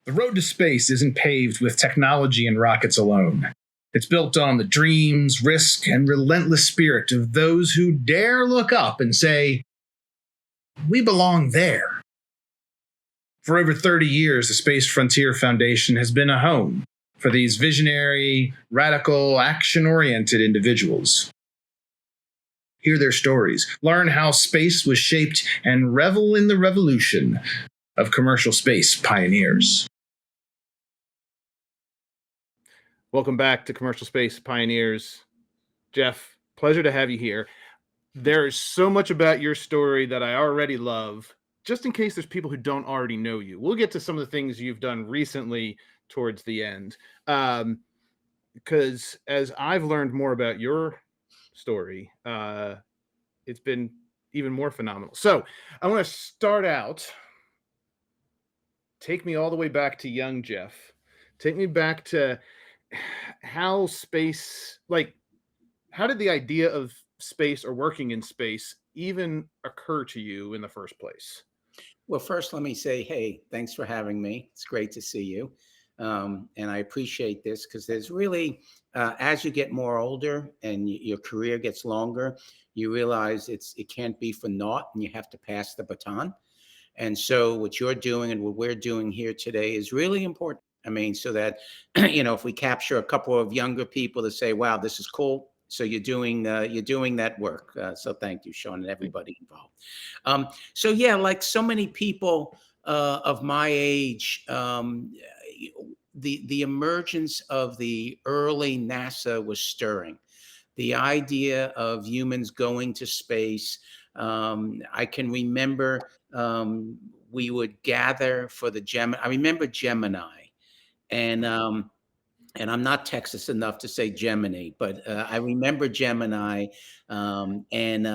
The road to space isn't paved with technology and rockets alone. It's built on the dreams, risk, and relentless spirit of those who dare look up and say, "We belong there." For over 30 years, the Space Frontier Foundation has been a home for these visionary, radical, action-oriented individuals. Hear their stories, learn how space was shaped, and revel in the revolution of commercial space pioneers. Welcome back to Commercial Space Pioneers. Jeff, pleasure to have you here. There's so much about your story that I already love. Just in case there's people who don't already know you, we'll get to some of the things you've done recently towards the end. Because as I've learned more about your story, it's been even more phenomenal. So I want to start out. Take me all the way back to young Jeff. Take me back to how space, like, how did the idea of space or working in space even occur to you in the first place? Well, first, let me say, hey, thanks for having me. It's great to see you. And I appreciate this because there's really, as you get more older and your career gets longer, you realize it can't be for naught and you have to pass the baton. And so what you're doing and what we're doing here today is really important. I mean, so that, if we capture a couple of younger people to say, wow, this is cool. So you're doing that work. So thank you, Sean, and everybody involved. So yeah, like so many people of my age, the emergence of the early NASA was stirring. The idea of humans going to space. I can remember we would gather for the Gemini. I remember Gemini, and I'm not Texas enough to say Gemini, but I remember Gemini, the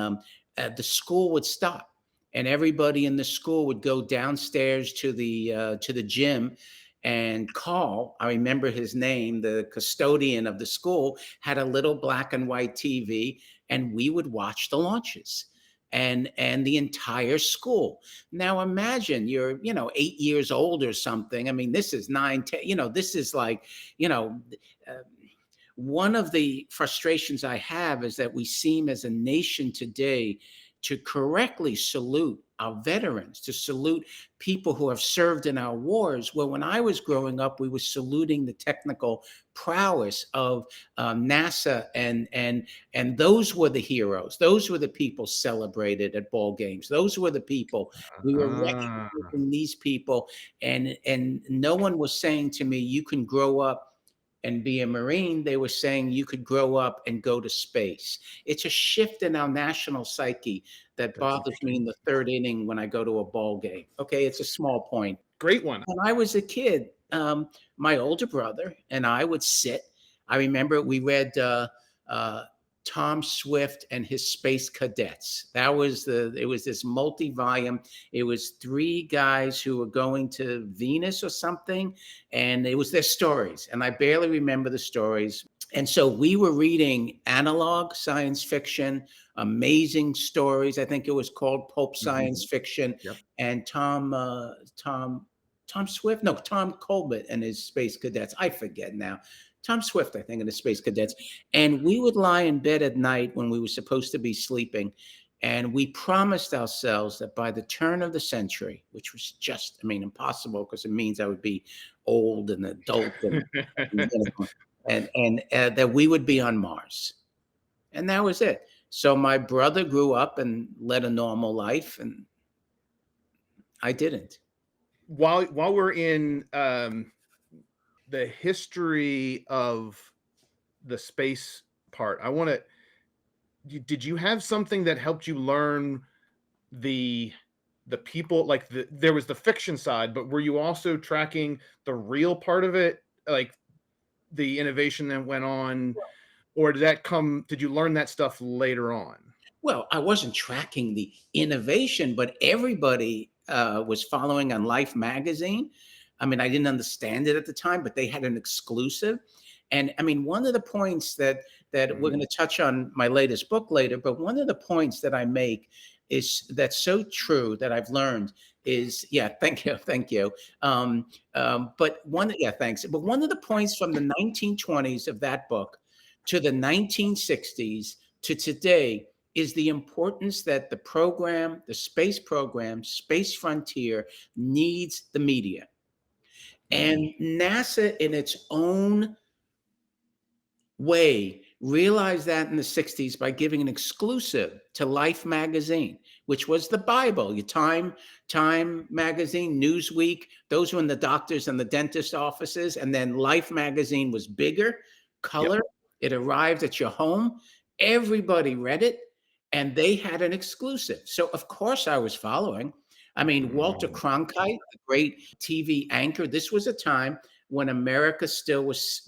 school would stop, and everybody in the school would go downstairs to the gym and call. I remember his name. The custodian of the school had a little black and white TV, and we would watch the launches. And the entire school. Now imagine you're 8 years old or something. I mean, this is 9, 10. This is like one of the frustrations I have is that we seem as a nation today to correctly salute our veterans, to salute people who have served in our wars. Well, when I was growing up, we were saluting the technical prowess of NASA, and those were the heroes. Those were the people celebrated at ball games. Those were the people we were recognizing these people, and no one was saying to me, "You can grow up and be a Marine." They were saying you could grow up and go to space. It's a shift in our national psyche that bothers me in the third inning when I go to a ball game. Okay, it's a small point. Great one. When I was a kid, my older brother and I would sit. I remember we read Tom Swift and his Space Cadets. It was this multi-volume. It was 3 guys who were going to Venus or something, and it was their stories. And I barely remember the stories. And so we were reading analog science fiction, amazing stories. I think it was called Pulp Science Fiction. Yep. And Tom Swift, no, Tom Colbert and his Space Cadets. I forget now. Tom Swift, I think, and the Space Cadets. And we would lie in bed at night when we were supposed to be sleeping. And we promised ourselves that by the turn of the century, which was just, impossible because it means I would be old and adult and that we would be on Mars. And that was it. So my brother grew up and led a normal life, and I didn't. While we're in the history of the space part, I want to, did you have something that helped you learn the people, like there was the fiction side, but were you also tracking the real part of it, like the innovation that went on, or did you learn that stuff later on? Well, I wasn't tracking the innovation, but everybody was following on Life magazine. I didn't understand it at the time, but they had an exclusive. And one of the points that we're going to touch on my latest book later, but one of the points that I make is that's so true that I've learned is, yeah, thank you. But yeah, thanks. But one of the points from the 1920s of that book to the 1960s to today is the importance that the space program, Space Frontier, needs the media. And NASA, in its own way, realized that in the 60s by giving an exclusive to Life magazine, which was the Bible. Your Time magazine, Newsweek, those were in the doctors and the dentist offices. And then Life magazine was bigger, color. Yep. It arrived at your home. Everybody read it, and they had an exclusive. So of course I was following. I mean, Walter Cronkite, the great TV anchor. This was a time when America still was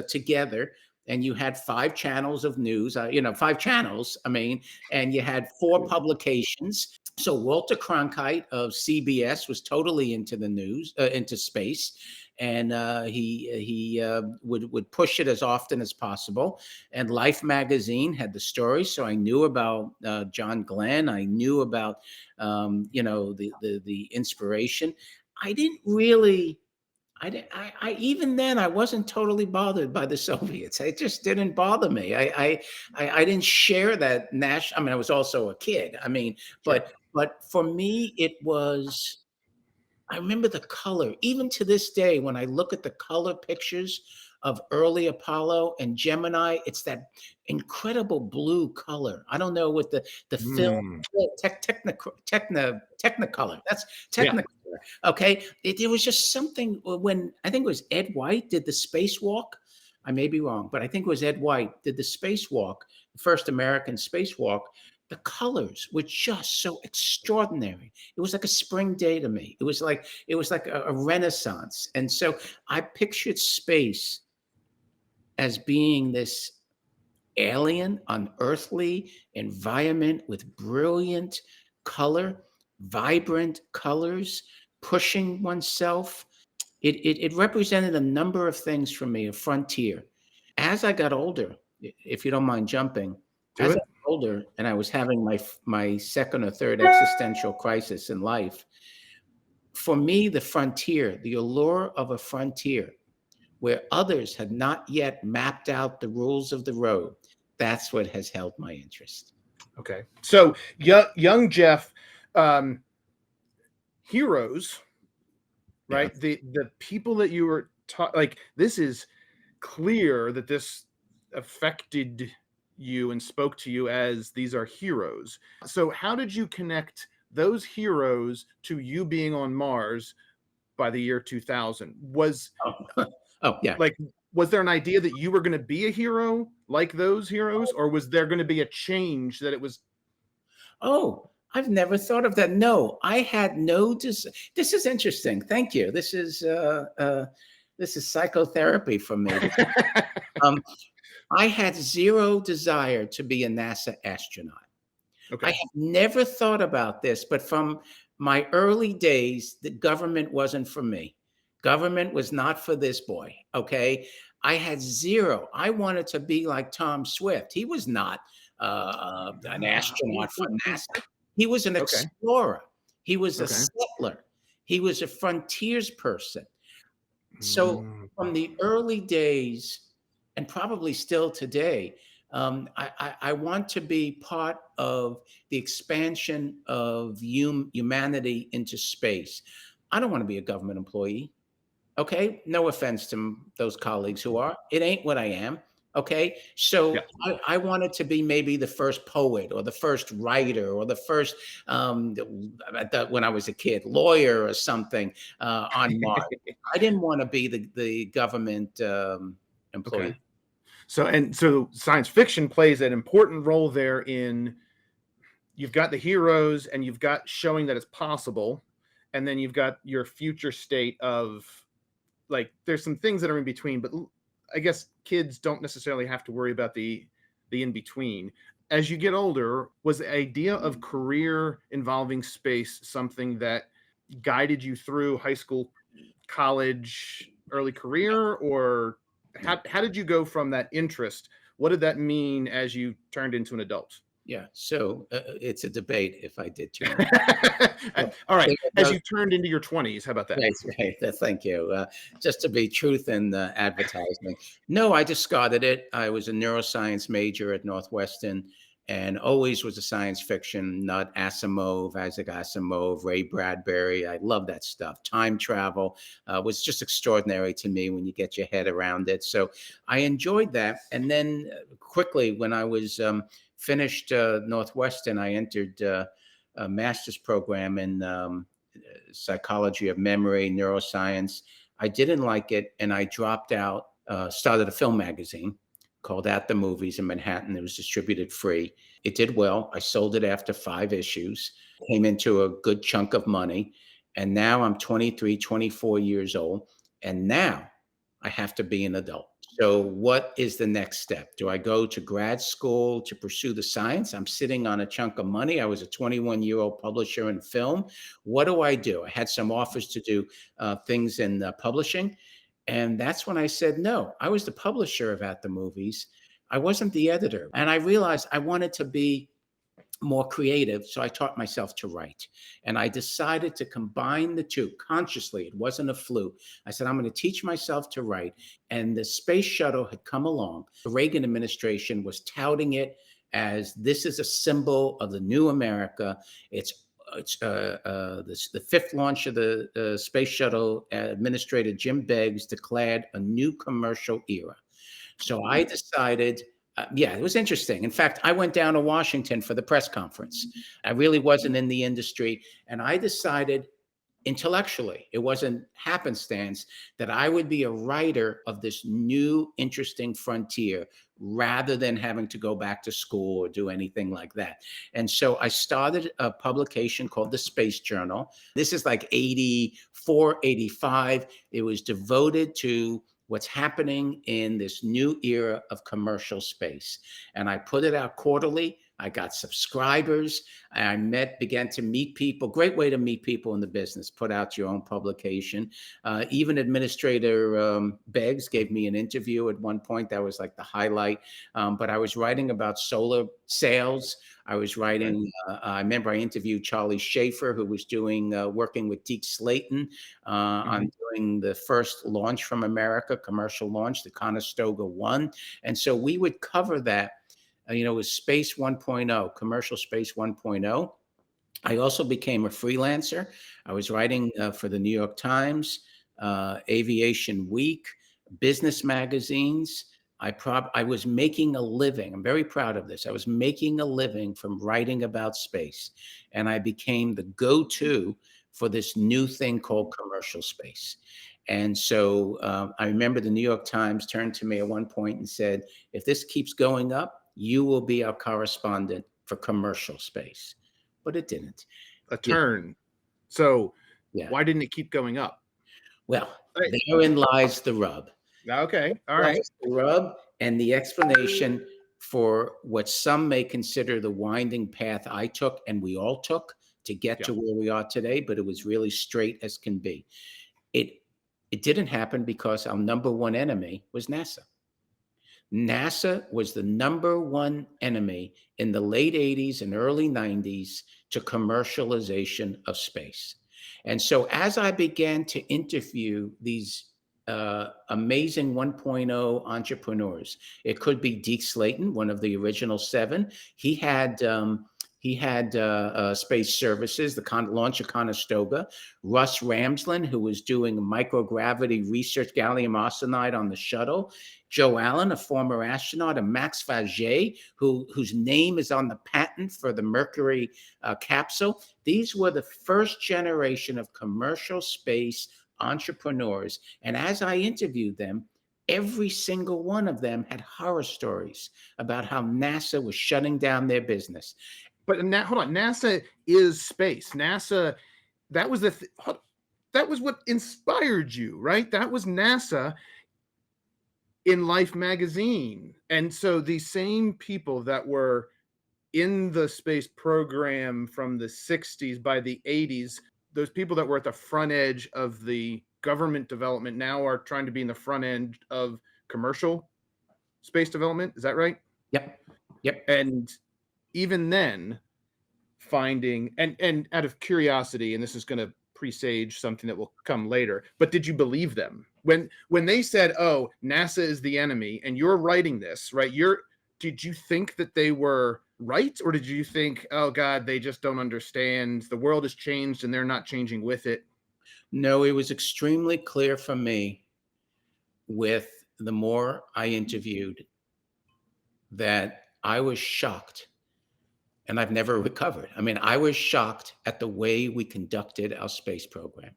together, and you had 5 channels of news. 5 channels. I mean, and you had 4 publications. So Walter Cronkite of CBS was totally into the news, into space, and he would push it as often as possible. And Life magazine had the story, so I knew about John Glenn. I knew about the inspiration. I didn't really. I even then I wasn't totally bothered by the Soviets. It just didn't bother me. I didn't share that national. I mean, I was also a kid. I mean, Sure. but for me, it was. I remember the color. Even to this day, when I look at the color pictures of early Apollo and Gemini, it's that incredible blue color. I don't know what the film Technicolor. That's Technicolor. Yeah. Okay, it was just something when I think it was Ed White did the spacewalk. I may be wrong, but I think it was Ed White did the spacewalk, the first American spacewalk. The colors were just so extraordinary. It was like a spring day to me. It was like a renaissance. And so I pictured space as being this alien, unearthly environment with brilliant color, vibrant colors, pushing oneself. It represented a number of things for me, a frontier. As I got older, if you don't mind jumping, I got older and I was having my second or third existential crisis in life, for me, the frontier, the allure of a frontier where others had not yet mapped out the rules of the road, that's what has held my interest. Okay. So young Jeff, heroes, right? Yeah. The people that you were like, this is clear that this affected you and spoke to you as these are heroes. So how did you connect those heroes to you being on Mars by the year 2000? Was there an idea that you were going to be a hero like those heroes, or was there going to be a change that it was? Oh, I've never thought of that. No, I had no. This is interesting. Thank you. This is psychotherapy for me. I had zero desire to be a NASA astronaut. Okay. I have never thought about this, but from my early days, the government wasn't for me. Government was not for this boy. Okay. I had zero. I wanted to be like Tom Swift. He was not an astronaut for NASA. He was an explorer. He was a settler. He was a frontiers person. So from the early days, and probably still today, I want to be part of the expansion of humanity into space. I don't want to be a government employee. Okay, no offense to those colleagues who are. It ain't what I am. Okay, so I wanted to be maybe the first poet or the first writer or the first, when I was a kid, lawyer or something on Mars. I didn't want to be the government employee. Okay. So science fiction plays an important role there in, you've got the heroes and you've got showing that it's possible. And then you've got your future state of, like, there's some things that are in between, but I guess kids don't necessarily have to worry about the in between. As you get older, was the idea of career involving space something that guided you through high school, college, early career, or how did you go from that interest? What did that mean as you turned into an adult? Yeah. So it's a debate if I did turn. So, All right. so As those, you turned into your 20s, how about that? right, right. Thank you. Just to be truth in advertising. No, I discarded it. I was a neuroscience major at Northwestern and always was a science fiction nut. Asimov, Isaac Asimov, Ray Bradbury. I love that stuff. Time travel was just extraordinary to me when you get your head around it. So I enjoyed that. And then quickly, when I was finished Northwestern, I entered a master's program in psychology of memory, neuroscience. I didn't like it, and I dropped out. Started a film magazine called At the Movies in Manhattan. It was distributed free. It did well. I sold it after 5 issues. Came into a good chunk of money, and now I'm 23, 24 years old, and now I have to be an adult. So, what is the next step? Do I go to grad school to pursue the science? I'm sitting on a chunk of money. I was a 21-year-old publisher in film. What do I do? I had some offers to do things in publishing. And that's when I said no. I was the publisher of At the Movies. I wasn't the editor. And I realized I wanted to be more creative. So I taught myself to write. And I decided to combine the two consciously. It wasn't a fluke. I said, I'm going to teach myself to write. And the space shuttle had come along. The Reagan administration was touting it as this is a symbol of the new America. The fifth launch of the space shuttle. Administrator Jim Beggs declared a new commercial era. So I decided, yeah, it was interesting. In fact, I went down to Washington for the press conference. I really wasn't in the industry. And I decided intellectually, it wasn't happenstance, that I would be a writer of this new, interesting frontier rather than having to go back to school or do anything like that. And so I started a publication called the Space Journal. This is like 84, 85. It was devoted to what's happening in this new era of commercial space. And I put it out quarterly. I got subscribers. I began to meet people. Great way to meet people in the business. Put out your own publication. Even Administrator Beggs gave me an interview at one point. That was like the highlight. But I was writing about solar sales. I was writing. I remember I interviewed Charlie Schaefer, who was working with Deke Slayton on doing the first launch from America, commercial launch, the Conestoga 1. And so we would cover that. It was Space 1.0, commercial Space 1.0. I also became a freelancer. I was writing for the New York Times, Aviation Week, business magazines. I was making a living. I'm very proud of this. I was making a living from writing about space. And I became the go-to for this new thing called commercial space. And so I remember the New York Times turned to me at one point and said, if this keeps going up, you will be our correspondent for commercial space. But it didn't. A turn. So Yeah. why didn't it keep going up? Well, therein lies the rub. Okay. All right. The rub and the explanation for what some may consider the winding path I took and we all took to get to where we are today, but it was really straight as can be. It didn't happen because our number one enemy was NASA. NASA was the number one enemy in the late 80s and early 90s to commercialization of space. And so as I began to interview these amazing 1.0 entrepreneurs, it could be Deke Slayton, one of the original 7. He had space services, the launch of Conestoga. Russ Ramsland, who was doing microgravity research, gallium arsenide on the shuttle. Joe Allen, a former astronaut, and Max Faget, whose name is on the patent for the Mercury capsule. These were the first generation of commercial space entrepreneurs. And as I interviewed them, every single one of them had horror stories about how NASA was shutting down their business. But hold on, NASA is space. NASA, that was that was what inspired you, right? That was NASA in Life magazine. And so these same people that were in the space program from the 60s, by the 80s, those people that were at the front edge of the government development now are trying to be in the front end of commercial space development. Is that right? Yep. And even then, finding, and out of curiosity, and this is going to presage something that will come later, but did you believe them when they said, oh, NASA is the enemy and you're writing this, right? Did you think that they were right, or did you think, oh God, they just don't understand, the world has changed and they're not changing with it? No, it was extremely clear for me, with the more I interviewed, that I was shocked, and I've never recovered. I mean, I was shocked at the way we conducted our space program.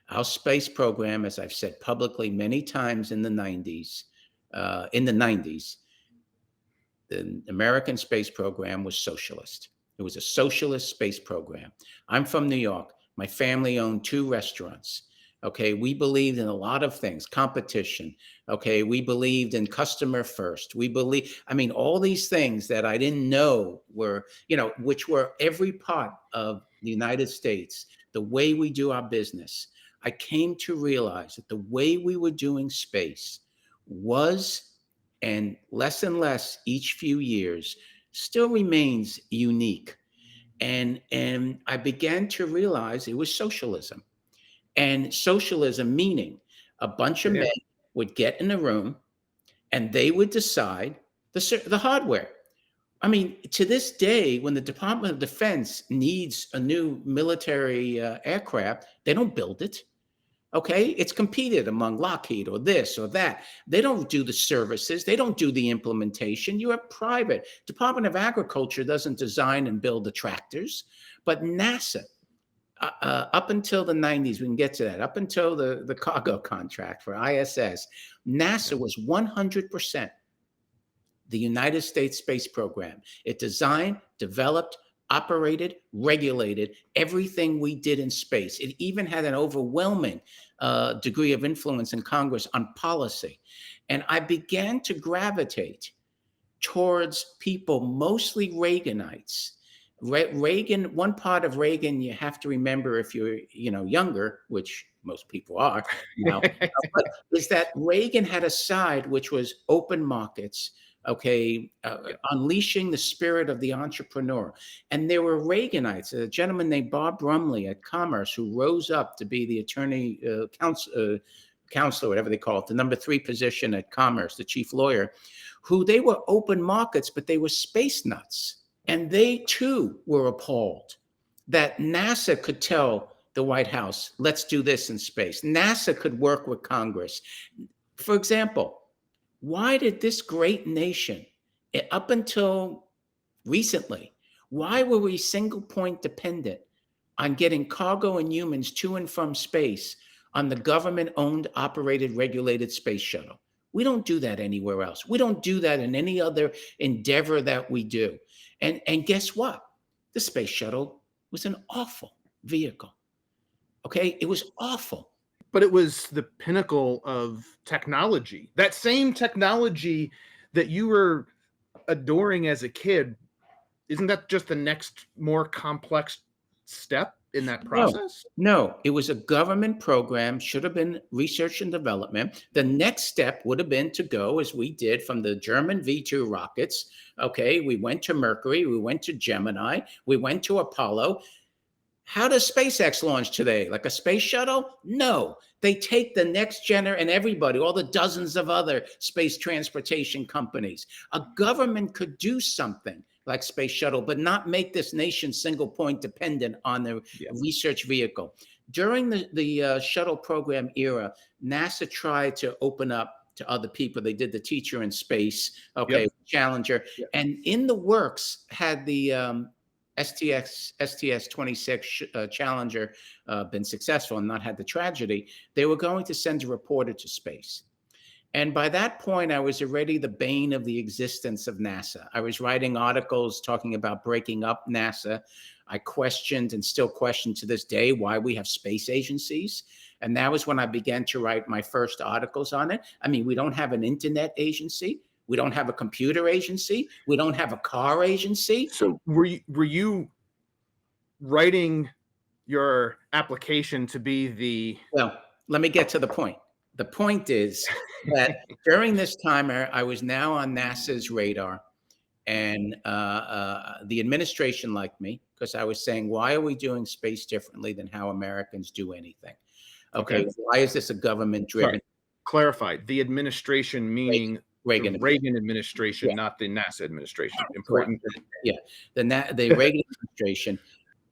Our space program, as I've said publicly many times in the 90s, the American space program was socialist. It was a socialist space program. I'm from New York. My family owned 2 restaurants. Okay, we believed in a lot of things, competition. Okay, we believed in customer first. I mean, all these things that I didn't know were, which were every part of the United States, the way we do our business. I came to realize that the way we were doing space was, and less each few years, still remains unique. And I began to realize it was socialism. And socialism meaning a bunch of men would get in a room and they would decide the hardware. I mean, to this day, when the Department of Defense needs a new military aircraft, they don't build it. Okay, it's competed among Lockheed or this or that. They don't do the services. They don't do the implementation. You're private. Department of Agriculture doesn't design and build the tractors, but NASA, up until the 90s, we can get to that, up until the cargo contract for ISS, NASA was 100% the United States space program. It designed, developed, operated, regulated everything we did in space. It even had an overwhelming degree of influence in Congress on policy. And I began to gravitate towards people, mostly Reaganites. Reagan, one part of Reagan you have to remember if you're younger, which most people are now, is that Reagan had a side which was open markets, unleashing the spirit of the entrepreneur. And there were Reaganites, a gentleman named Bob Brumley at Commerce, who rose up to be the attorney counselor, whatever they call it, the number 3 position at Commerce, the chief lawyer, who they were open markets, but they were space nuts. And they too were appalled that NASA could tell the White House, let's do this in space. NASA could work with Congress. For example, why did this great nation, up until recently, why were we single point dependent on getting cargo and humans to and from space on the government-owned, operated, regulated space shuttle? We don't do that anywhere else. We don't do that in any other endeavor that we do. And guess what? The space shuttle was an awful vehicle. Okay, it was awful. But it was the pinnacle of technology. That same technology that you were adoring as a kid, isn't that just the next more complex step in that process? No, it was a government program, should have been research and development. The next step would have been to go, as we did, from the German V2 rockets. Okay, we went to Mercury, we went to Gemini, we went to Apollo. How does SpaceX launch today? Like a space shuttle? No. They take the next and everybody, all the dozens of other space transportation companies. A government could do something like space shuttle, but not make this nation single point dependent on the research vehicle. During the shuttle program era, NASA tried to open up to other people. They did the Teacher in Space, Challenger, and in the works had the STS-26 Challenger been successful and not had the tragedy, they were going to send a reporter to space. And by that point, I was already the bane of the existence of NASA. I was writing articles talking about breaking up NASA. I questioned and still question to this day why we have space agencies. And that was when I began to write my first articles on it. I mean, we don't have an internet agency. We don't have a computer agency. We don't have a car agency. So were you writing your application to be the... Well, let me get to the point. The point is that during this time, I was now on NASA's radar. And the administration liked me because I was saying, why are we doing space differently than how Americans do anything? Okay, Okay. why is this a government-driven? Sorry. Clarify. The administration meaning Reagan, the Reagan administration, yeah, not the NASA administration. correct. Important. Yeah, the Reagan administration.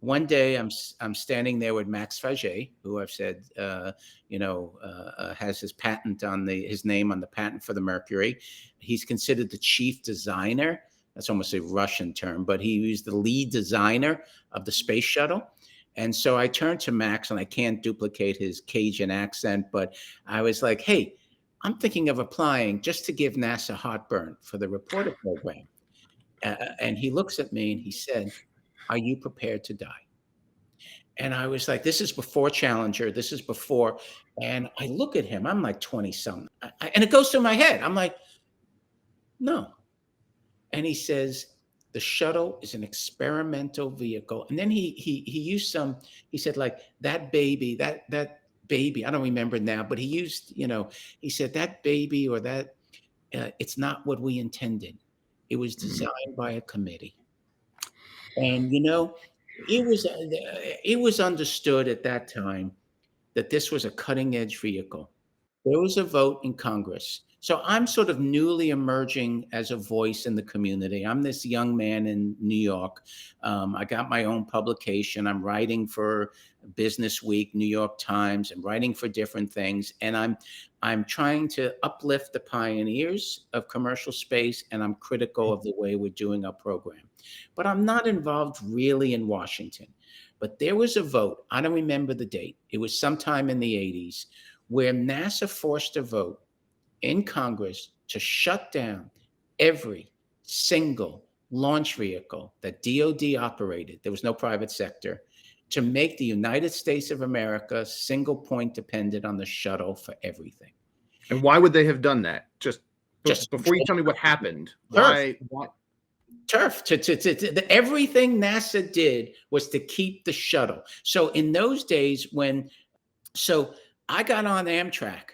One day, I'm standing there with Max Faget, who I've said, has his patent on his name on the patent for the Mercury. He's considered the chief designer. That's almost a Russian term, but he was the lead designer of the space shuttle. And so I turned to Max, and I can't duplicate his Cajun accent, but I was like, "Hey, I'm thinking of applying just to give NASA heartburn for the reporter program." And he looks at me and he said, "Are you prepared to die?" And I was like, this is before Challenger. This is before. And I look at him. I'm like 20 something. And it goes through my head. I'm like, no. And he says, the shuttle is an experimental vehicle. And then he used he said, like, that baby, that baby, I don't remember now, but he used, he said that baby or that, it's not what we intended. It was designed by a committee. And, it was understood at that time that this was a cutting edge vehicle. There was a vote in Congress. So I'm sort of newly emerging as a voice in the community. I'm this young man in New York. I got my own publication. I'm writing for Business Week, New York Times. I'm writing for different things. And I'm trying to uplift the pioneers of commercial space, and I'm critical of the way we're doing our program. But I'm not involved really in Washington. But there was a vote. I don't remember the date. It was sometime in the 80s where NASA forced a vote in Congress to shut down every single launch vehicle that DOD operated. There was no private sector, to make the United States of America single point dependent on the shuttle for everything. And why would they have done that? Just before you tell me what happened, why? Turf. Everything NASA did was to keep the shuttle. So in those days so I got on Amtrak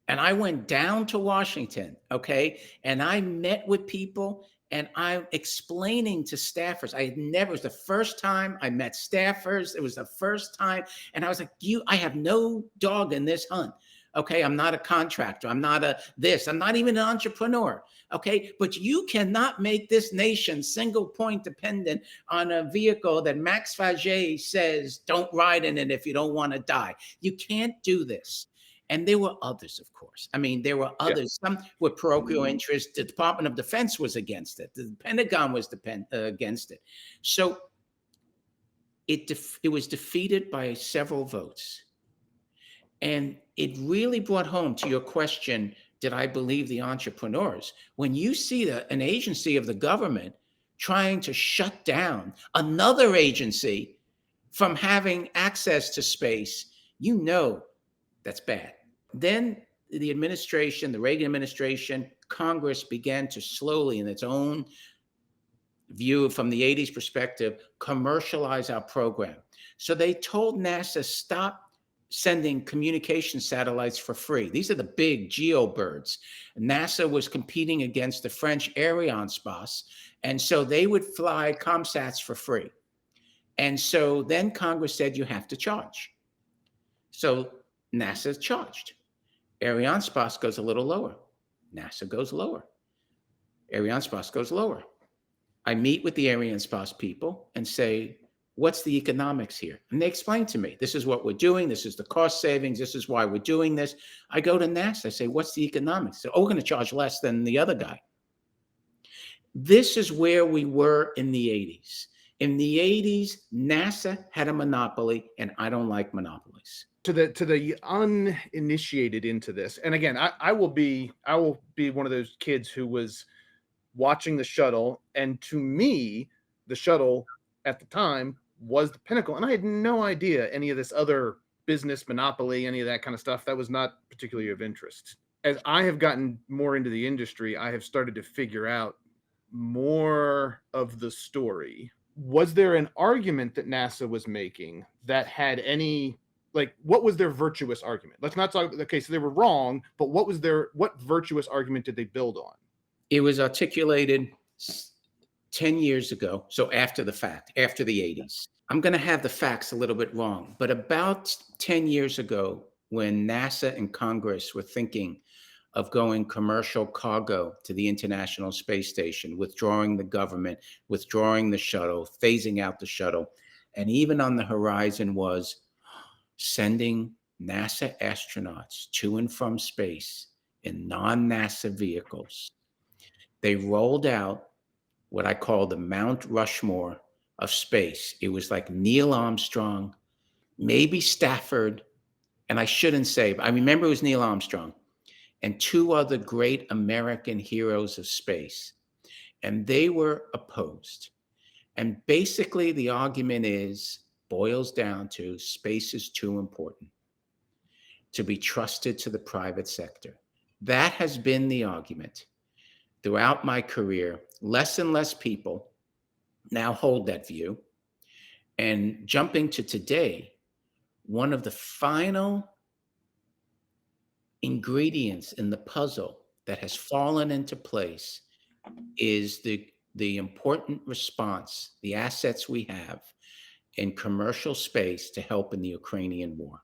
and I went down to Washington, okay? And I met with people and I'm explaining to staffers. It was the first time I met staffers. It was the first time. And I was like, I have no dog in this hunt. Okay, I'm not a contractor. I'm not I'm not even an entrepreneur. Okay, but you cannot make this nation single point dependent on a vehicle that Max Faget says don't ride in it if you don't want to die. You can't do this. And there were others, of course. I mean, there were others. Yeah. Some were parochial interest. The Department of Defense was against it. The Pentagon was against it. So it was defeated by several votes. And it really brought home to your question, did I believe the entrepreneurs? When you see an agency of the government trying to shut down another agency from having access to space, that's bad. Then the administration, the Reagan administration, Congress began to slowly, in its own view from the 80s perspective, commercialize our program. So they told NASA, stop sending communication satellites for free. These are the big geo birds. NASA was competing against the French Arianespace, and so they would fly ComSats for free. And so then Congress said you have to charge. So NASA charged. Arianespace goes a little lower. NASA goes lower. Arianespace goes lower. I meet with the Arianespace people and say, what's the economics here? And they explain to me, this is what we're doing. This is the cost savings. This is why we're doing this. I go to NASA. I say, what's the economics? So, we're going to charge less than the other guy. This is where we were in the 80s. In the 80s, NASA had a monopoly, and I don't like monopolies. To the uninitiated into this, and again, I will be one of those kids who was watching the shuttle, and to me, the shuttle at the time was the pinnacle, and I had no idea any of this other business monopoly, any of that kind of stuff. That was not particularly of interest. As I have gotten more into the industry, I have started to figure out more of the story. Was there an argument that NASA was making that had any, like, what was their virtuous argument? Let's not talk, okay, so they were wrong, but what virtuous argument did they build on? It was articulated 10 years ago, so after the fact, after the 80s. I'm going to have the facts a little bit wrong, but about 10 years ago, when NASA and Congress were thinking of going commercial cargo to the International Space Station, withdrawing the government, withdrawing the shuttle, phasing out the shuttle, and even on the horizon was sending NASA astronauts to and from space in non-NASA vehicles. They rolled out what I call the Mount Rushmore of space. It was like Neil Armstrong, maybe Stafford, and I shouldn't say, but I remember it was Neil Armstrong, and two other great American heroes of space. And they were opposed. And basically the argument boils down to space is too important to be trusted to the private sector. That has been the argument throughout my career. Less and less people now hold that view. And jumping to today, one of the final ingredients in the puzzle that has fallen into place is the important response, the assets we have in commercial space to help in the Ukrainian war.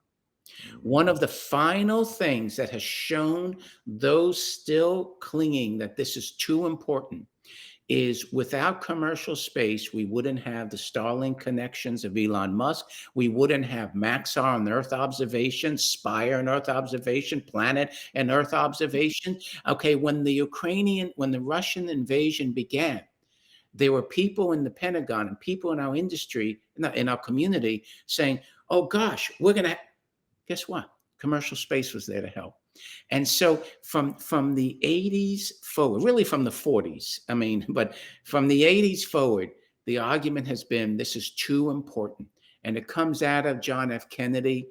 One of the final things that has shown those still clinging that this is too important is without commercial space, we wouldn't have the Starlink connections of Elon Musk. We wouldn't have Maxar on Earth observation, Spire on Earth observation, Planet and Earth observation. Okay, when the Russian invasion began, there were people in the Pentagon and people in our industry, in our community saying, oh gosh, guess what? Commercial space was there to help. And so from the 80s forward, really from the 40s, but from the 80s forward, the argument has been this is too important. And it comes out of John F. Kennedy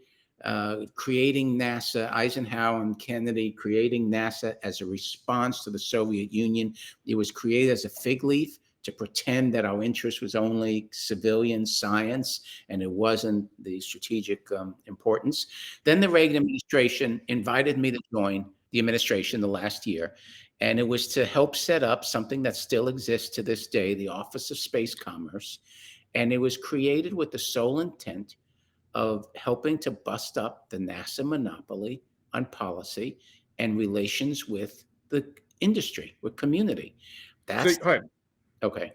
creating NASA, Eisenhower and Kennedy creating NASA as a response to the Soviet Union. It was created as a fig leaf to pretend that our interest was only civilian science and it wasn't the strategic importance. Then the Reagan administration invited me to join the administration the last year, and it was to help set up something that still exists to this day, the Office of Space Commerce, and it was created with the sole intent of helping to bust up the NASA monopoly on policy and relations with the industry, with community. That's So, go ahead. Okay.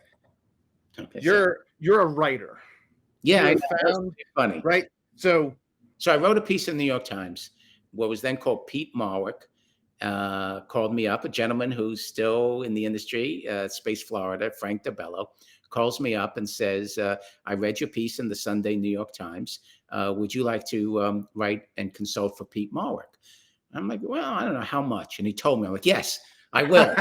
You're a writer. Yeah, I You're know. Funny. right? So I wrote a piece in the New York Times, what was then called Pete Marwick, called me up, a gentleman who's still in the industry, Space Florida, Frank DeBello, calls me up and says, I read your piece in the Sunday New York Times. Would you like to write and consult for Pete Marwick? I'm like, well, I don't know how much. And he told me, I'm like, yes, I will.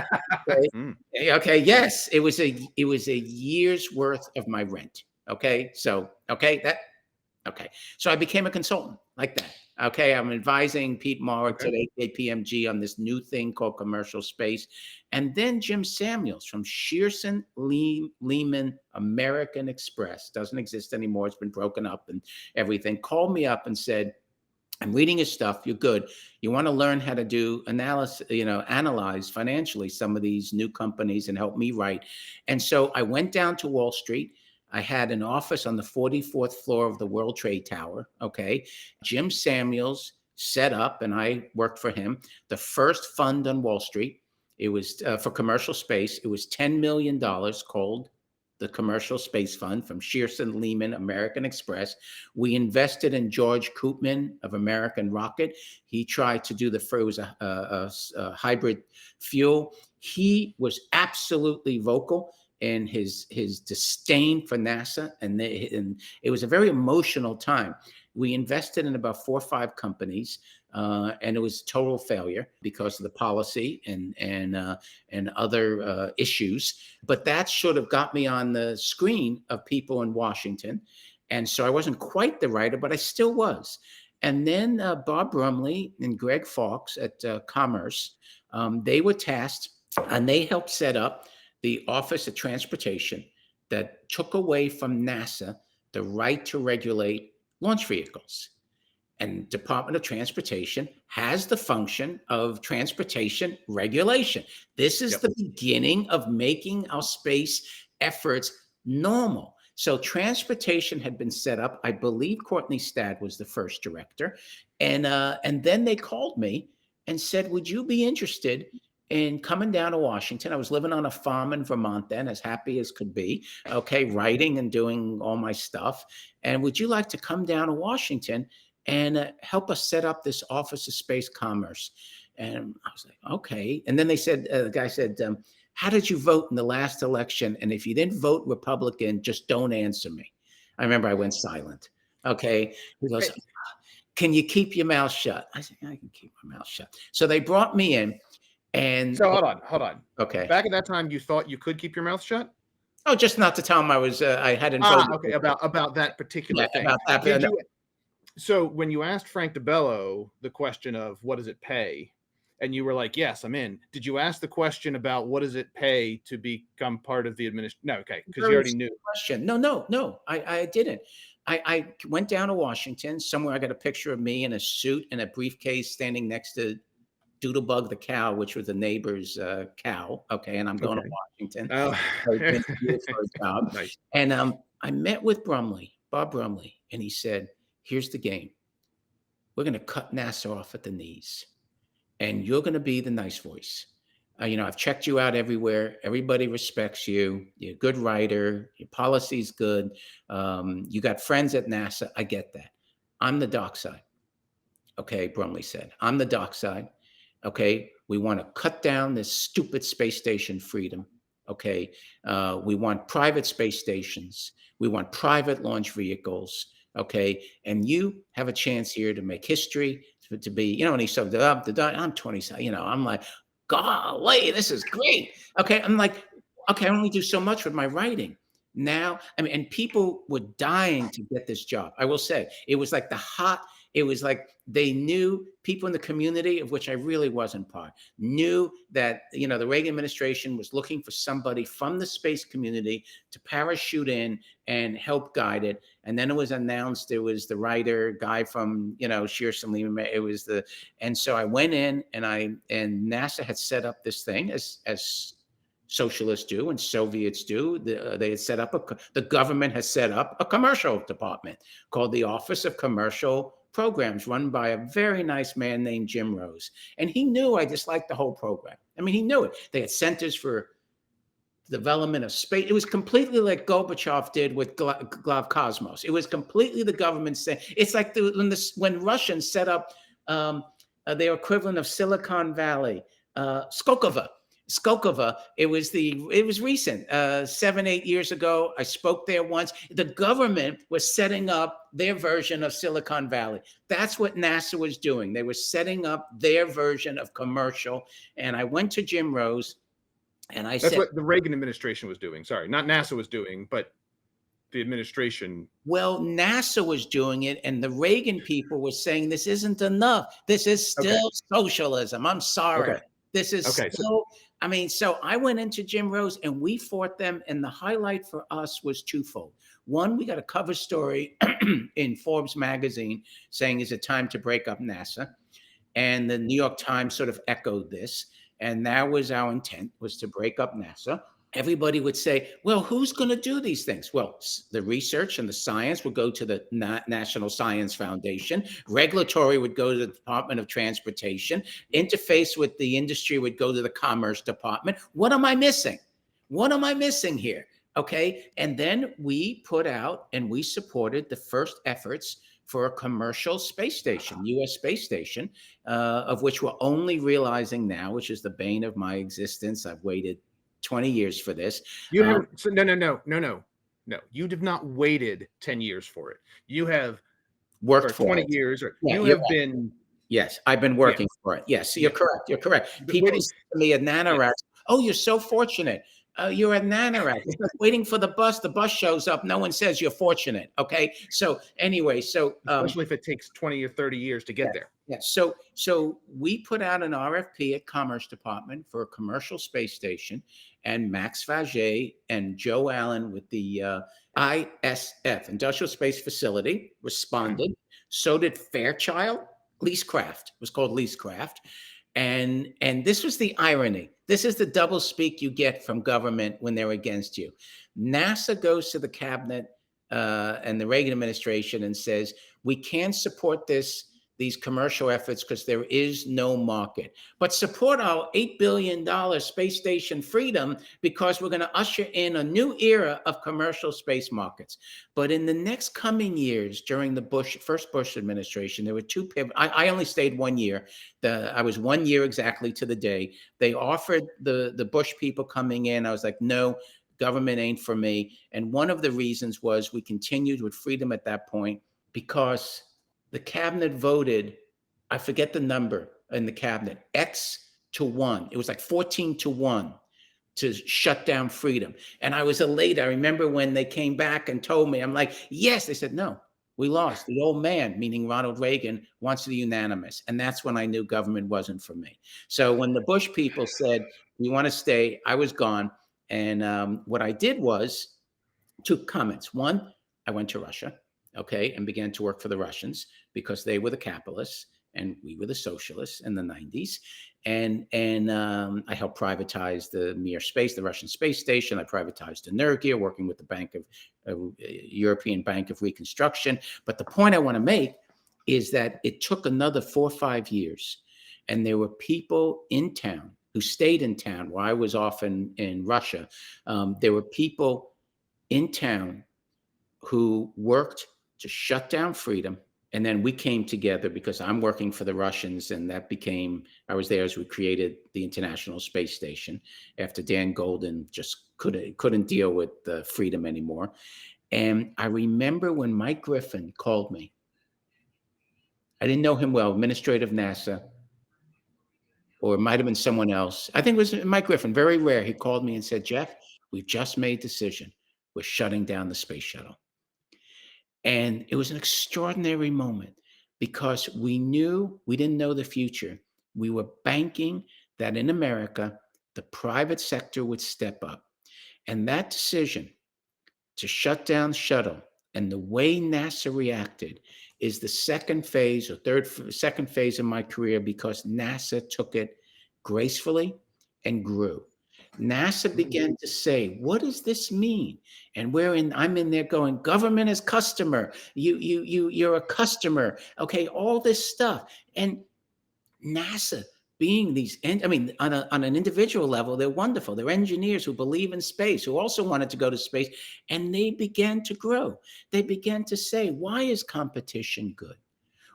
Okay. Yes. It was a year's worth of my rent. Okay. So I became a consultant like that. Okay. I'm advising Pete Marwick today, KPMG, on this new thing called commercial space. And then Jim Samuels from Shearson Lehman American Express, doesn't exist anymore. It's been broken up and everything, called me up and said, I'm reading your stuff. You're good. You want to learn how to do analysis, analyze financially some of these new companies and help me write. And so I went down to Wall Street. I had an office on the 44th floor of the World Trade Tower. Okay. Jim Samuels set up, and I worked for him, the first fund on Wall Street. It was for commercial space. It was $10 million, called the Commercial Space Fund, from Shearson Lehman American Express. We invested in George Koopman of American Rocket. He tried to do it was a hybrid fuel. He was absolutely vocal in his disdain for NASA, and it was a very emotional time. We invested in about 4 or 5 companies, and it was total failure because of the policy and other issues. But that sort of got me on the screen of people in Washington. And so I wasn't quite the writer, but I still was. And then Bob Brumley and Greg Fawkes at Commerce, they were tasked, and they helped set up the Office of Transportation that took away from NASA the right to regulate launch vehicles. And Department of Transportation has the function of transportation regulation. This is the beginning of making our space efforts normal. So transportation had been set up. I believe Courtney Stadd was the first director. And then they called me and said, would you be interested in coming down to Washington? I was living on a farm in Vermont then, as happy as could be, okay, writing and doing all my stuff. And would you like to come down to Washington and help us set up this Office of Space Commerce? And I was like, okay. And then they said, the guy said, how did you vote in the last election? And if you didn't vote Republican, just don't answer me. I remember I went silent. Okay. He goes, can you keep your mouth shut? I said, I can keep my mouth shut. So they brought me in. And so hold on. Okay. Back at that time, you thought you could keep your mouth shut? Oh, just not to tell them I hadn't voted. Okay, about that particular thing. About that. So when you asked Frank DeBello the question of what does it pay, and you were like, yes, I'm in. Did you ask the question about what does it pay to become part of the administration? No, okay, because you already knew. Question. No, I didn't. I went down to Washington. Somewhere I got a picture of me in a suit and a briefcase standing next to Doodlebug the cow, which was the neighbor's cow. Okay, and I'm going to Washington. Oh. For a job. Nice. And I met with Bob Brumley, and he said, here's the game. We're going to cut NASA off at the knees, and you're going to be the nice voice. I've checked you out everywhere. Everybody respects you. You're a good writer. Your policy's good. You got friends at NASA. I get that. I'm the dark side. Okay, Brumley said. I'm the dark side. Okay, we want to cut down this stupid space station freedom. Okay, we want private space stations. We want private launch vehicles. Okay, and you have a chance here to make history, to be, and he said, I'm 20, I'm like, golly, this is great. Okay, I'm like, okay, I only do so much with my writing. Now, and people were dying to get this job. I will say, it was like it was like they knew, people in the community, of which I really wasn't part, knew that, the Reagan administration was looking for somebody from the space community to parachute in and help guide it. And then it was announced it was the writer guy from, Shearson Lehman. It was and so I went in and NASA had set up this thing as socialists do and Soviets do. They had set up the government has set up a commercial department called the Office of Commercial Programs, run by a very nice man named Jim Rose. And he knew I disliked the whole program. He knew it. They had centers for development of space. It was completely like Gorbachev did with Glavkosmos. It was completely the government saying, it's like when Russians set up their equivalent of Silicon Valley, Skolkovo. It was recent, 7-8 years ago. I spoke there once. The government was setting up their version of Silicon Valley. That's what NASA was doing. They were setting up their version of commercial. And I went to Jim Rose and I said, that's what the Reagan administration was doing. Sorry, not NASA was doing, but the administration. Well, NASA was doing it, and the Reagan people were saying this isn't enough. This is still socialism. I'm sorry. Okay. This is still, so I went into Jim Rose and we fought them. And the highlight for us was twofold. One, we got a cover story in Forbes magazine saying, is it time to break up NASA? And the New York Times sort of echoed this. And that was our intent, was to break up NASA. Everybody would say, well, who's going to do these things? Well, the research and the science would go to the National Science Foundation. Regulatory would go to the Department of Transportation. Interface with the industry would go to the Commerce Department. What am I missing? What am I missing here? Okay. And then we put out and we supported the first efforts for a commercial space station, U.S. space station, of which we're only realizing now, which is the bane of my existence. I've waited 20 years for this. You have no. You have not waited 10 years for it. You have worked for 20 it. years. Yeah, you have been. Yes, I've been working for it. Yes, you're correct. You're correct. People say to me at NanoRack, oh, you're so fortunate. You're at NanoRack. It's like waiting for the bus. The bus shows up. No one says you're fortunate. Okay. So anyway, especially if it takes 20 or 30 years to get there. Yeah. So we put out an RFP at Commerce Department for a commercial space station, and Max Faget and Joe Allen with the ISF, Industrial Space Facility, responded. So did Fairchild. Leasecraft. It was called Leasecraft. And this was the irony. This is the double speak you get from government when they're against you. NASA goes to the cabinet and the Reagan administration and says, we can't support these commercial efforts because there is no market. But support our $8 billion space station freedom because we're going to usher in a new era of commercial space markets. But in the next coming years, during the first Bush administration, there were two pivots. I only stayed 1 year. I was 1 year exactly to the day. They offered the Bush people coming in. I was like, no, government ain't for me. And one of the reasons was we continued with freedom at that point because the cabinet voted, I forget the number in the cabinet, X-1. It was like 14-1 to shut down freedom. And I was elated. I remember when they came back and told me, I'm like, yes. They said, no, we lost. The old man, meaning Ronald Reagan, wants the unanimous. And that's when I knew government wasn't for me. So when the Bush people said, you want to stay, I was gone. And what I did was two comments. One, I went to Russia, okay, and began to work for the Russians because they were the capitalists and we were the socialists in the 90s. And I helped privatize the Mir space, the Russian space station. I privatized Energia, working with the European Bank of Reconstruction. But the point I want to make is that it took another 4 or 5 years, and there were people in town who stayed in town while I was off in Russia. There were people in town who worked to shut down freedom. And then we came together because I'm working for the Russians, and I was there as we created the International Space Station after Dan Golden just couldn't deal with freedom anymore. And I remember when Mike Griffin called me. I didn't know him well, administrative NASA, or it might have been someone else. I think it was Mike Griffin, very rare. He called me and said, Jeff, we've just made a decision. We're shutting down the space shuttle. And it was an extraordinary moment because we didn't know the future. We were banking that in America, the private sector would step up. And that decision to shut down shuttle and the way NASA reacted is the second phase of my career because NASA took it gracefully and grew. NASA began to say, what does this mean? And I'm in there going, government is customer. You're a customer. Okay, all this stuff. And NASA being on an individual level, they're wonderful. They're engineers who believe in space, who also wanted to go to space. And they began to grow. They began to say, why is competition good?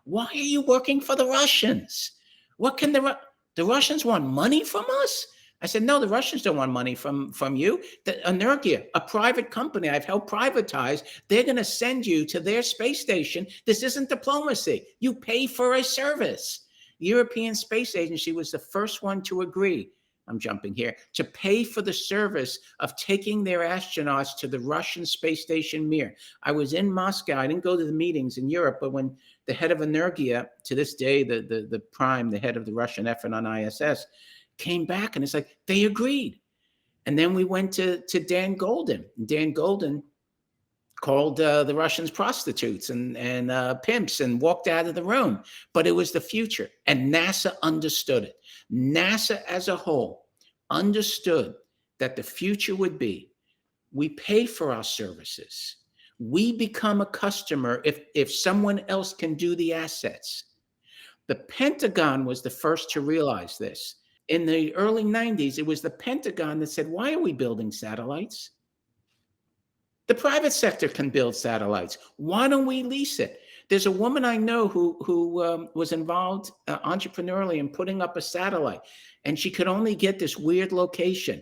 Why are you working for the Russians? What can the Russians want money from us? I said, no, the Russians don't want money from you. Energia, a private company I've helped privatize, they're going to send you to their space station. This isn't diplomacy. You pay for a service. The European Space Agency was the first one to agree, I'm jumping here, to pay for the service of taking their astronauts to the Russian space station Mir. I was in Moscow. I didn't go to the meetings in Europe, but when the head of Energia, to this day, the prime, the head of the Russian effort on ISS, came back and it's like, they agreed. And then we went to Dan Golden. Dan Golden called the Russians prostitutes and pimps and walked out of the room. But it was the future. And NASA understood it. NASA as a whole understood that the future would be, we pay for our services. We become a customer if someone else can do the assets. The Pentagon was the first to realize this. In the early 90s, it was the Pentagon that said, why are we building satellites? The private sector can build satellites. Why don't we lease it? There's a woman I know who was involved entrepreneurially in putting up a satellite, and she could only get this weird location.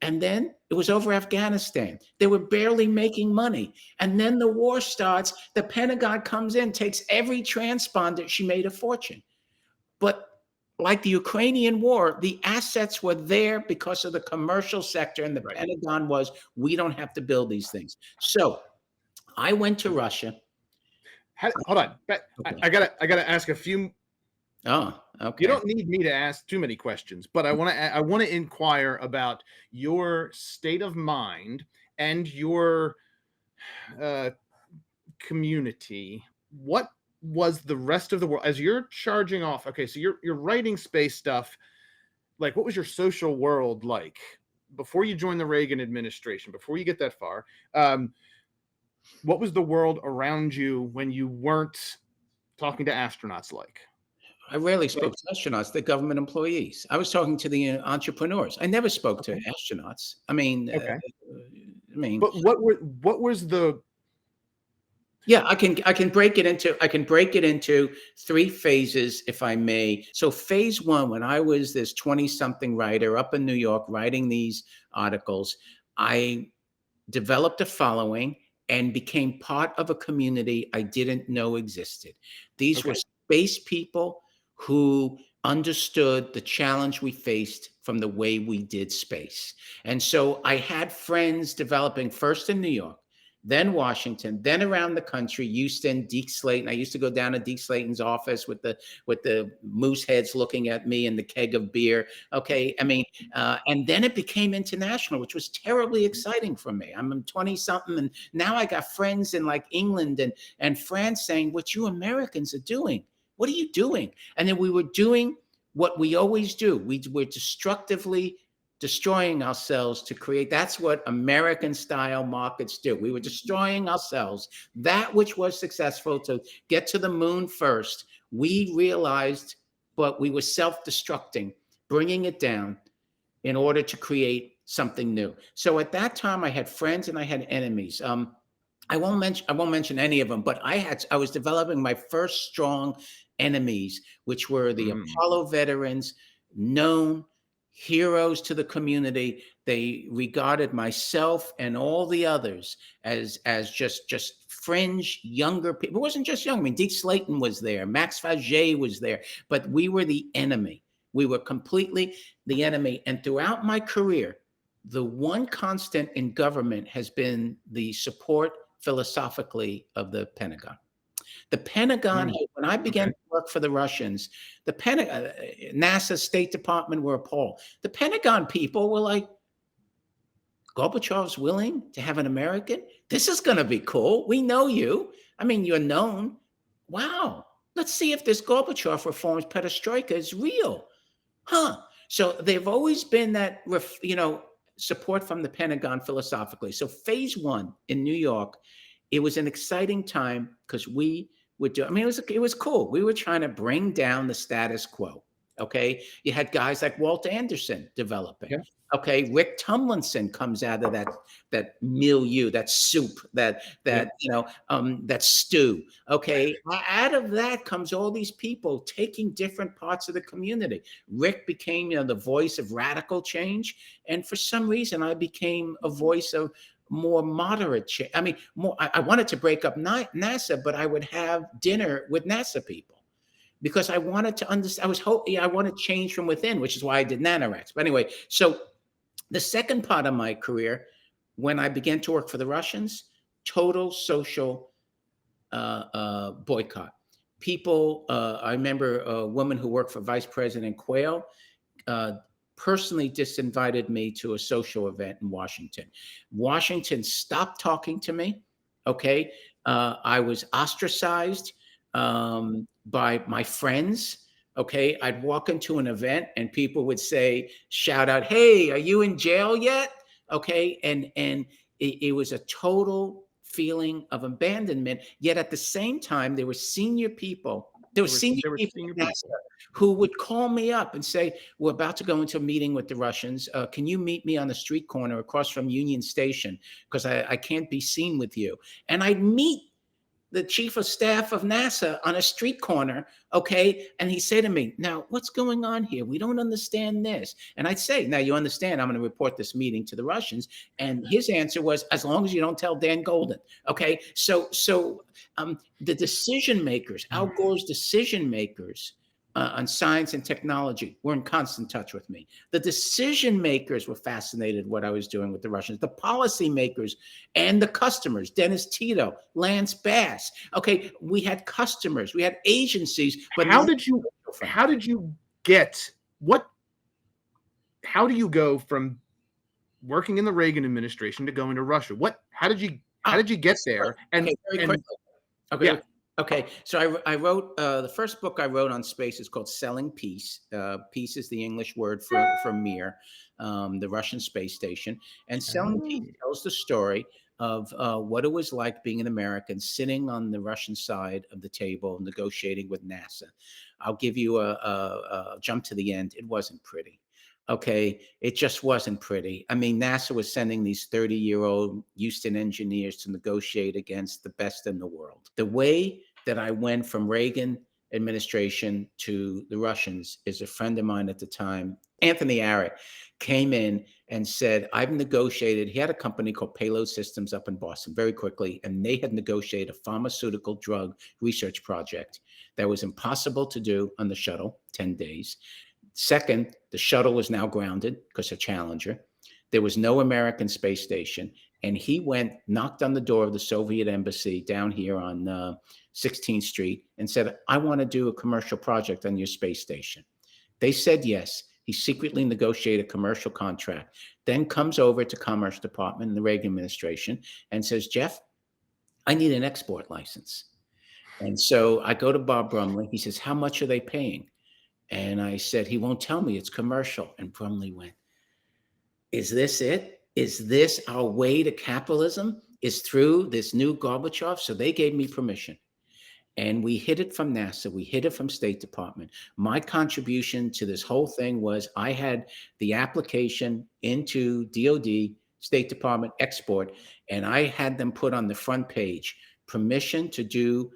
And then it was over Afghanistan. They were barely making money. And then the war starts. The Pentagon comes in, takes every transponder. She made a fortune. But like the Ukrainian war, the assets were there because of the commercial sector, and the Pentagon was, we don't have to build these things. So I went to Russia. Hold on. Okay. I gotta ask a few. Oh, okay. You don't need me to ask too many questions, but I want to inquire about your state of mind and your community. What was the rest of the world as you're charging off? Okay, so you're writing space stuff. Like, what was your social world like before you joined the Reagan administration? Before you get that far, what was the world around you when you weren't talking to astronauts like? I rarely spoke to astronauts, they're government employees. I was talking to the entrepreneurs. I never spoke to Okay. astronauts. I mean, Okay. I mean, But what was the yeah, I can break it into three phases, if I may. So phase one, when I was this 20-something writer up in New York writing these articles, I developed a following and became part of a community I didn't know existed. These were okay? space people who understood the challenge we faced from the way we did space. And so I had friends developing first in New York, then Washington, then around the country, Houston, Deke Slayton. I used to go down to Deke Slayton's office with the moose heads looking at me and the keg of beer. Okay, I mean, and then it became international, which was terribly exciting for me. I'm 20 something, and now I got friends in like England and France saying, "What you Americans are doing? What are you doing?" And then we were doing what we always do. We were destructively destroying ourselves to create. That's what American style markets do. We were destroying ourselves. That which was successful to get to the moon first, we realized, but we were self-destructing, bringing it down in order to create something new. So at that time, I had friends and I had enemies. I won't mention any of them, but I was developing my first strong enemies, which were the Apollo veterans, known heroes to the community. They regarded myself and all the others as just fringe younger people. It wasn't just young. I mean, Deke Slayton was there, Max Faget was there, but we were the enemy. We were completely the enemy. And throughout my career, the one constant in government has been the support philosophically of the Pentagon. The Pentagon, when I began to work for the Russians, the Pentagon, NASA, State Department were appalled. The Pentagon people were like, Gorbachev's willing to have an American? This is going to be cool. We know you. I mean, you're known. Wow. Let's see if this Gorbachev reforms perestroika is real. Huh. So they've always been that, support from the Pentagon philosophically. So phase one in New York, it was an exciting time because we would do, I mean, it was cool. We were trying to bring down the status quo. Okay. You had guys like Walt Anderson developing. Yeah. Okay. Rick Tumlinson comes out of that milieu, that soup, that stew. Okay. Out of that comes all these people taking different parts of the community. Rick became, the voice of radical change. And for some reason, I became a voice of more moderate change. I mean, I wanted to break up NASA, but I would have dinner with NASA people because I wanted to understand. I wanted change from within, which is why I did NanoRacks. But anyway, so the second part of my career, when I began to work for the Russians, total social boycott. People, I remember a woman who worked for Vice President Quayle, personally disinvited me to a social event in Washington. Washington stopped talking to me. Okay. I was ostracized by my friends. Okay. I'd walk into an event and people would shout out, "Hey, are you in jail yet?" Okay. And it was a total feeling of abandonment. Yet at the same time, there were senior people. There were senior people who would call me up and say, "We're about to go into a meeting with the Russians. Can you meet me on the street corner across from Union Station? Because I can't be seen with you." And I'd meet the chief of staff of NASA on a street corner, okay? And he'd say to me, "Now, what's going on here? We don't understand this." And I'd say, "Now, you understand, I'm going to report this meeting to the Russians." And his answer was, "As long as you don't tell Dan Golden." Okay, so the decision makers, Al Gore's decision makers on science and technology were in constant touch with me. The decision makers were fascinated what I was doing with the Russians. The policy makers and the customers, Dennis Tito, Lance Bass. Okay, we had customers, we had agencies. But how did you go from working in the Reagan administration to going to Russia? How did you get there? Okay, very quickly. Okay. Yeah. Okay, so I wrote the first book I wrote on space is called Selling Peace. Peace is the English word for Mir, the Russian space station. And Selling Peace Oh. tells the story of what it was like being an American sitting on the Russian side of the table negotiating with NASA. I'll give you a jump to the end. It wasn't pretty. Okay, it just wasn't pretty. I mean, NASA was sending these 30-year-old Houston engineers to negotiate against the best in the world. The way that I went from Reagan administration to the Russians is a friend of mine at the time, Anthony Arrick, came in and said, I've negotiated. He had a company called Payload Systems up in Boston very quickly, and they had negotiated a pharmaceutical drug research project that was impossible to do on the shuttle, 10 days. Second, the shuttle was now grounded because of Challenger. There was no American space station. And he went, knocked on the door of the Soviet embassy down here on 16th Street and said, I want to do a commercial project on your space station. They said yes. He secretly negotiated a commercial contract, then comes over to Commerce Department in the Reagan administration and says, Jeff, I need an export license. And so I go to Bob Brumley. He says, how much are they paying? And I said, he won't tell me, it's commercial. And Brumley went, is this it? Is this our way to capitalism? Is through this new Gorbachev? So they gave me permission. And we hid it from NASA. We hid it from State Department. My contribution to this whole thing was I had the application into DOD, State Department export, and I had them put on the front page, permission to do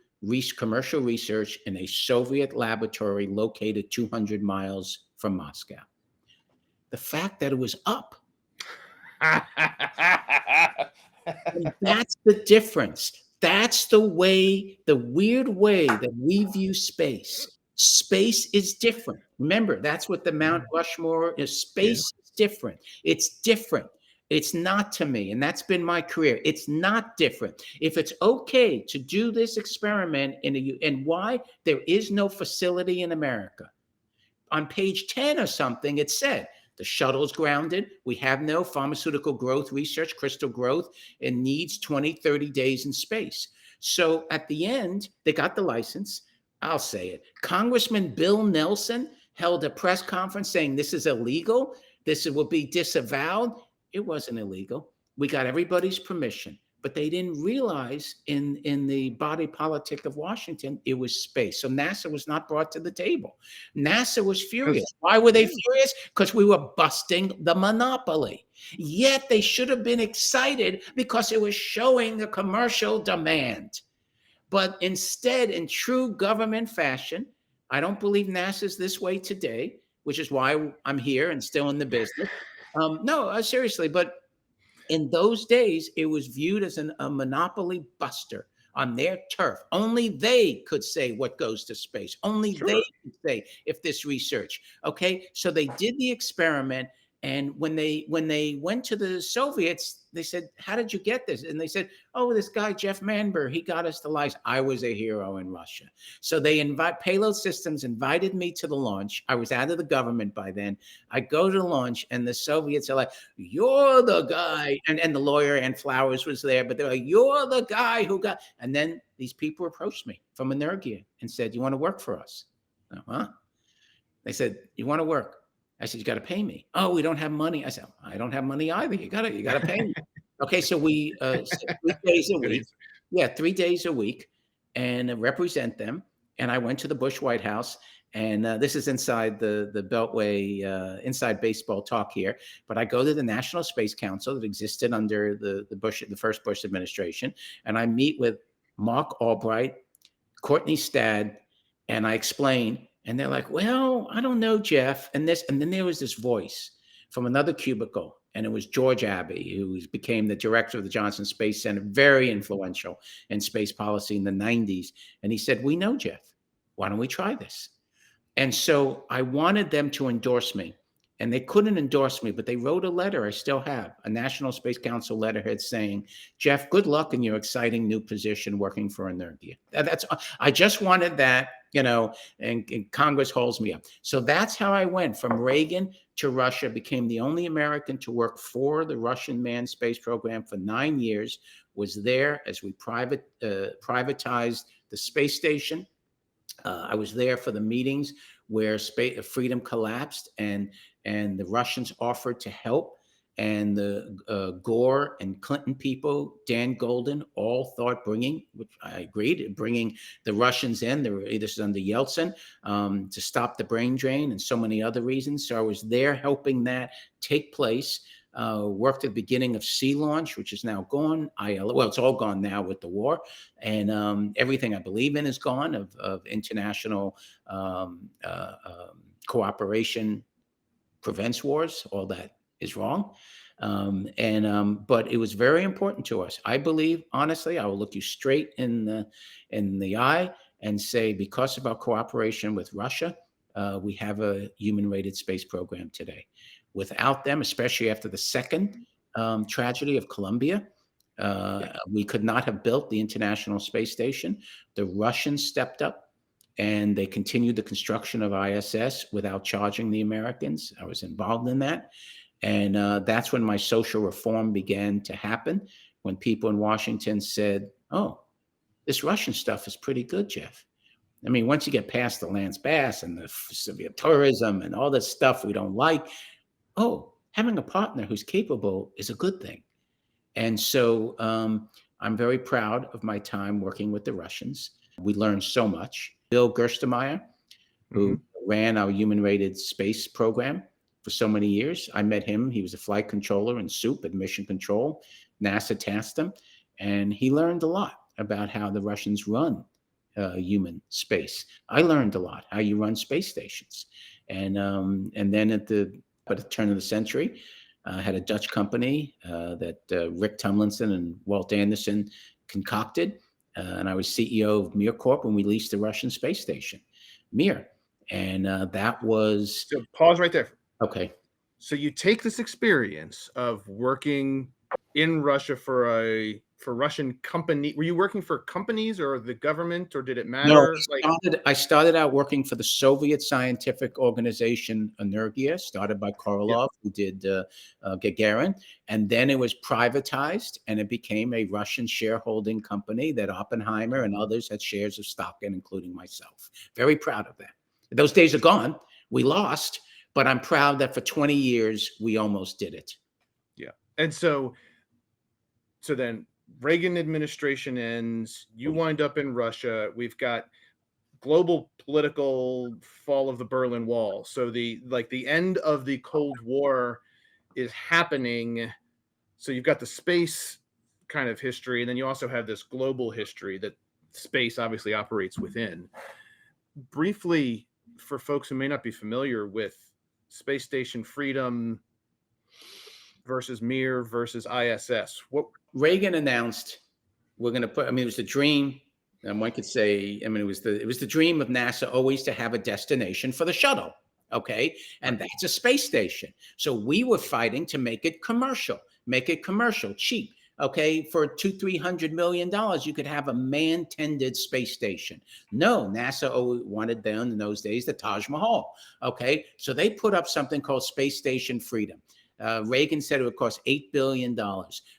commercial research in a Soviet laboratory located 200 miles from Moscow. The fact that it was up. And that's the difference. That's the way, the weird way that we view space. Space is different. Remember, that's what the Mount Rushmore is. Space is different. It's different. It's not to me. And that's been my career. It's not different. If it's okay to do this experiment and why there is no facility in America. On page 10 or something, it said, the shuttle's grounded. We have no pharmaceutical growth research, crystal growth. It needs 20, 30 days in space. So at the end, they got the license. I'll say it. Congressman Bill Nelson held a press conference saying this is illegal. This will be disavowed. It wasn't illegal. We got everybody's permission. But they didn't realize in the body politic of Washington, it was space. So NASA was not brought to the table. NASA was furious. Why were they furious? Because we were busting the monopoly. Yet they should have been excited because it was showing the commercial demand. But instead, in true government fashion, I don't believe NASA's this way today, which is why I'm here and still in the business. No, seriously, but in those days, it was viewed as a monopoly buster on their turf. Only they could say what goes to space. Only they could say if this research. Okay, so they did the experiment, and when they went to the Soviets, they said, "How did you get this?" And they said, "Oh, this guy Jeff Manber, he got us the license." I was a hero in Russia. So they Payload Systems invited me to the launch. I was out of the government by then. I go to the launch, and the Soviets are like, "You're the guy," and the lawyer and Flowers was there, but they're like, "You're the guy who got." And then these people approached me from Energia and said, "You want to work for us?" Huh? They said, "You want to work?" I said, "You got to pay me." "Oh, we don't have money." I said, "I don't have money either. You got to pay me." Okay, so we 3 days a week. Yeah, 3 days a week, and represent them. And I went to the Bush White House, and this is inside the Beltway, inside baseball talk here. But I go to the National Space Council that existed under the first Bush administration, and I meet with Mark Albright, Courtney Stad, and I explain. And they're like, "Well, I don't know, Jeff." And then there was this voice from another cubicle, and it was George Abbey, who became the director of the Johnson Space Center, very influential in space policy in the 90s. And he said, "We know, Jeff. Why don't we try this?" And so I wanted them to endorse me. And they couldn't endorse me, but they wrote a letter I still have, a National Space Council letterhead saying, "Jeff, good luck in your exciting new position working for Energia." I just wanted that, and Congress holds me up. So that's how I went from Reagan to Russia, became the only American to work for the Russian manned space program for 9 years, was there as we privatized the space station. I was there for the meetings where Freedom collapsed, and the Russians offered to help. And the Gore and Clinton people, Dan Golden, all thought which I agreed, bringing the Russians in. This is under Yeltsin, to stop the brain drain and so many other reasons. So I was there helping that take place. Worked at the beginning of Sea Launch, which is now gone. Well, it's all gone now with the war, and everything I believe in is gone of international cooperation prevents wars. All that is wrong. But it was very important to us. I believe, honestly, I will look you straight in the eye and say, because of our cooperation with Russia, we have a human-rated space program today. Without them, especially after the second tragedy of Columbia, we could not have built the International Space Station. The Russians stepped up, and they continued the construction of ISS without charging the Americans. I was involved in that. And that's when my social reform began to happen, when people in Washington said, oh, this Russian stuff is pretty good, Jeff. I mean, once you get past the Lance Bass and the Soviet tourism and all this stuff we don't like, having a partner who's capable is a good thing. And so I'm very proud of my time working with the Russians. We learned so much. Bill Gerstenmaier, who ran our human-rated space program for so many years. I met him. He was a flight controller in SOUP at Mission Control. NASA tasked him, and he learned a lot about how the Russians run human space. I learned a lot how you run space stations, and then at the turn of the century, I had a Dutch company that Rick Tumlinson and Walt Anderson concocted, and I was CEO of Mir Corp when we leased the Russian space station, Mir, and that was. So pause right there. Okay. So you take this experience of working in Russia for Russian company. Were you working for companies or the government, or did it matter? No, I started out working for the Soviet scientific organization Energia, started by Korolev, who did Gagarin, and then it was privatized, and it became a Russian shareholding company that Oppenheimer and others had shares of stock in, including myself. Very proud of that. Those days are gone. We lost. But I'm proud that for 20 years, we almost did it. Yeah. And so then Reagan administration ends, you wind up in Russia. We've got global political fall of the Berlin Wall. So the end of the Cold War is happening. So you've got the space kind of history, and then you also have this global history that space obviously operates within. Briefly, for folks who may not be familiar with Space Station Freedom versus Mir versus ISS. What Reagan announced, we're going to put. I mean, it was the dream, and one could say, I mean, it was the dream of NASA always to have a destination for the shuttle. Okay, and that's a space station. So we were fighting to make it commercial, cheap. Okay, for $200-300 million, you could have a man-tended space station. No, NASA wanted them in those days the Taj Mahal. Okay, so they put up something called Space Station Freedom. Reagan said it would cost $8 billion.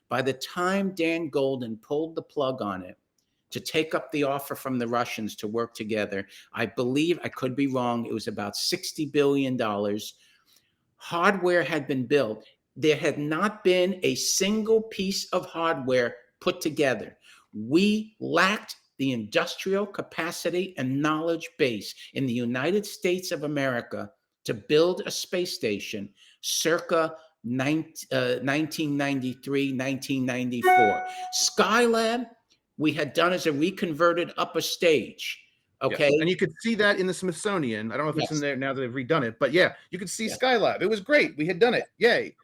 By the time Dan Golden pulled the plug on it to take up the offer from the Russians to work together, I believe, I could be wrong, it was about $60 billion. Hardware had been built. There had not been a single piece of hardware put together. We lacked the industrial capacity and knowledge base in the United States of America to build a space station circa 1993, 1994. Skylab, we had done as a reconverted upper stage. Okay. Yes. And you could see that in the Smithsonian. I don't know if it's in there now that they've redone it, but yeah, you could see Skylab. It was great. We had done it. Yay.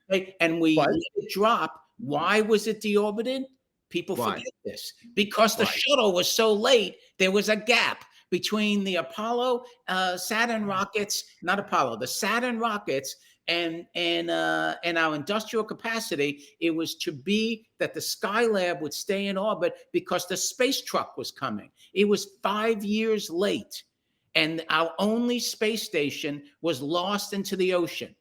And we let it drop. Why was it deorbited? People forget this. Because the shuttle was so late, there was a gap between the Apollo, Saturn rockets, not Apollo, the Saturn rockets and our industrial capacity. It was to be that the Skylab would stay in orbit because the space truck was coming. It was 5 years late, and our only space station was lost into the ocean.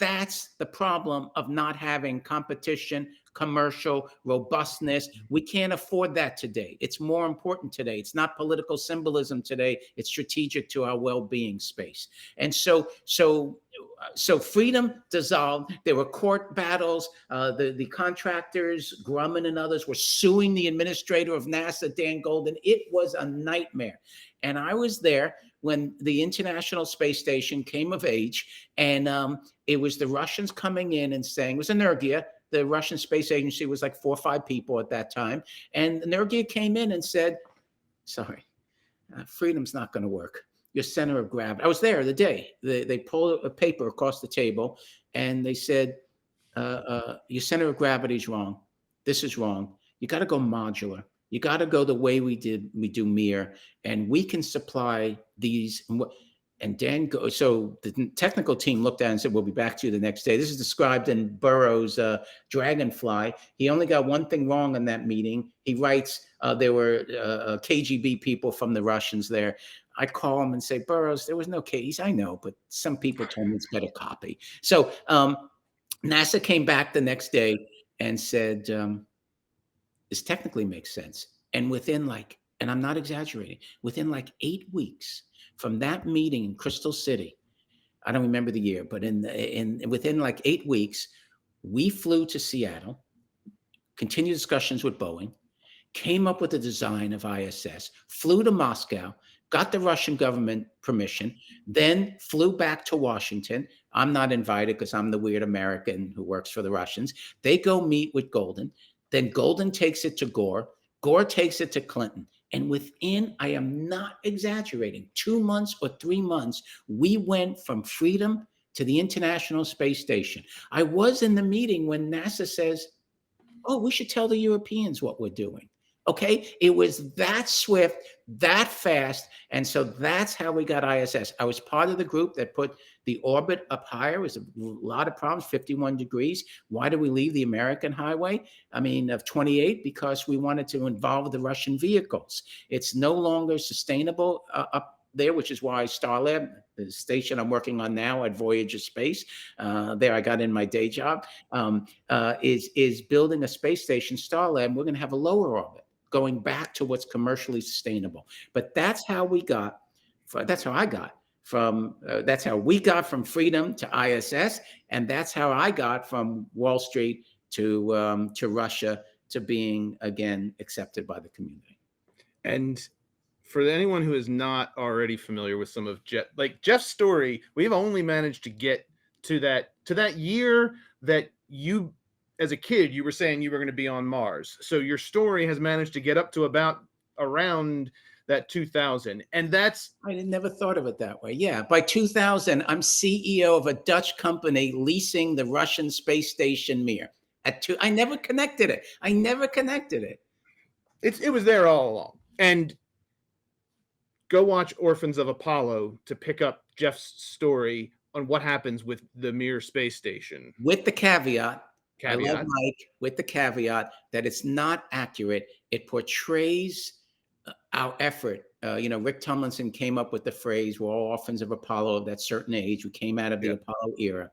That's the problem of not having competition, commercial robustness. We can't afford that today. It's more important today. It's not political symbolism today. It's strategic to our well-being space. And so freedom dissolved. There were court battles. The contractors, Grumman and others, were suing the administrator of NASA, Dan Goldin. It was a nightmare. And I was there when the International Space Station came of age, and it was the Russians coming in and saying, it was Energia. The Russian Space Agency was like 4 or 5 people at that time. And Energia came in and said, sorry, freedom's not going to work. Your center of gravity. I was there the day. They pulled a paper across the table and they said, your center of gravity is wrong. This is wrong. You got to go modular. You got to go the way we do Mir, and we can supply these. And Dan, so the technical team looked at it and said, we'll be back to you the next day. This is described in Burroughs' Dragonfly. He only got one thing wrong in that meeting. He writes, there were KGB people from the Russians there. I call him and say, Burroughs, there was no case. I know, but some people told me it's better copy. So NASA came back the next day and said, this technically makes sense. And within and I'm not exaggerating, within 8 weeks from that meeting in Crystal City, I don't remember the year, but within 8 weeks, we flew to Seattle, continued discussions with Boeing, came up with a design of ISS, flew to Moscow, got the Russian government permission, then flew back to Washington. I'm not invited because I'm the weird American who works for the Russians. They go meet with Goldin. Then Goldin takes it to Gore. Gore takes it to Clinton. And within, I am not exaggerating, 2 months or 3 months, we went from freedom to the International Space Station. I was in the meeting when NASA says, oh, we should tell the Europeans what we're doing. Okay, it was that swift, that fast. And so that's how we got ISS. I was part of the group that put the orbit up higher. It was a lot of problems, 51 degrees. Why did we leave the American highway? Of 28, because we wanted to involve the Russian vehicles. It's no longer sustainable up there, which is why Starlab, the station I'm working on now at Voyager Space, there I got in my day job, is building a space station, Starlab. We're going to have a lower orbit, going back to what's commercially sustainable. But that's how we got, that's how we got from freedom to ISS, and that's how I got from Wall Street to Russia to being again accepted by the community. And for anyone who is not already familiar with some of Jeff's story, we've only managed to get to that year that you, as a kid, you were saying you were going to be on Mars. So your story has managed to get up to around that 2000. And that's... I never thought of it that way. Yeah. By 2000, I'm CEO of a Dutch company leasing the Russian space station Mir. I never connected it. It was there all along. And go watch Orphans of Apollo to pick up Jeff's story on what happens with the Mir space station. With the caveat. I love Mike, with the caveat that it's not accurate. It portrays our effort. Rick Tumlinson came up with the phrase, we're all orphans of Apollo of that certain age. We came out of the Apollo era.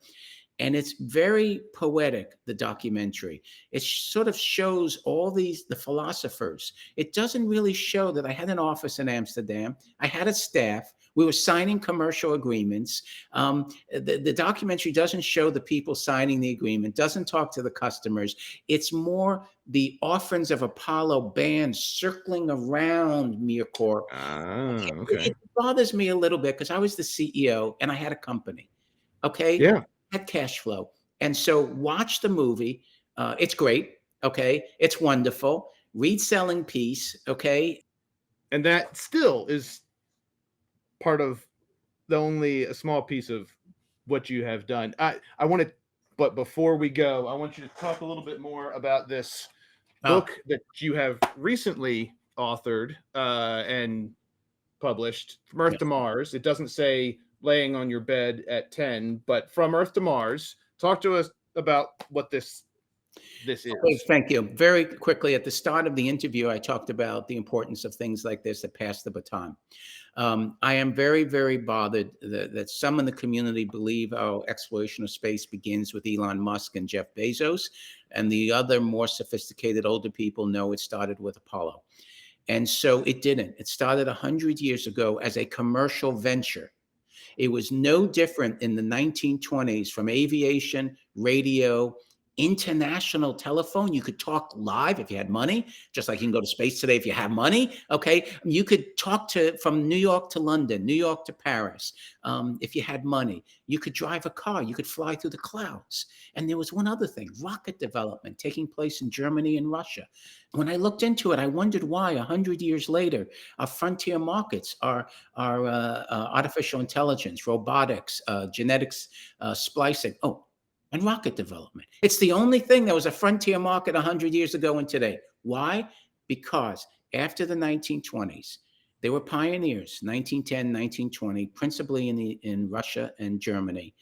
And it's very poetic, the documentary. It sort of shows all the philosophers. It doesn't really show that I had an office in Amsterdam. I had a staff. We were signing commercial agreements. The documentary doesn't show the people signing the agreement, doesn't talk to the customers. It's more the orphans of Apollo band circling around Mir Corp. Okay. It bothers me a little bit because I was the CEO and I had a company. Okay. Yeah. Had cash flow. And so watch the movie. It's great. Okay. It's wonderful. Read Selling Peace. Okay. And that still is part of only a small piece of what you have done. I want to, but before we go, I want you to talk a little bit more about this book that you have recently authored and published, From Earth to Mars. It doesn't say laying on your bed at 10, but From Earth to Mars. Talk to us about what this this is. Okay, thank you. Very quickly, at the start of the interview, I talked about the importance of things like this that pass the baton. I am very, very bothered that some in the community believe our exploration of space begins with Elon Musk and Jeff Bezos, and the other more sophisticated older people know it started with Apollo. And so it didn't. It started 100 years ago as a commercial venture. It was no different in the 1920s from aviation, radio, international telephone. You could talk live if you had money, just like you can go to space today if you have money. Okay. You could talk from New York to London, New York to Paris. If you had money, you could drive a car, you could fly through the clouds. And there was one other thing, rocket development taking place in Germany and Russia. When I looked into it, I wondered why 100 years later, our frontier markets are artificial intelligence, robotics, genetics, splicing. Oh, and rocket development. It's the only thing that was a frontier market 100 years ago and today. Why? Because after the 1920s, they were pioneers, 1910, 1920, principally in Russia and Germany.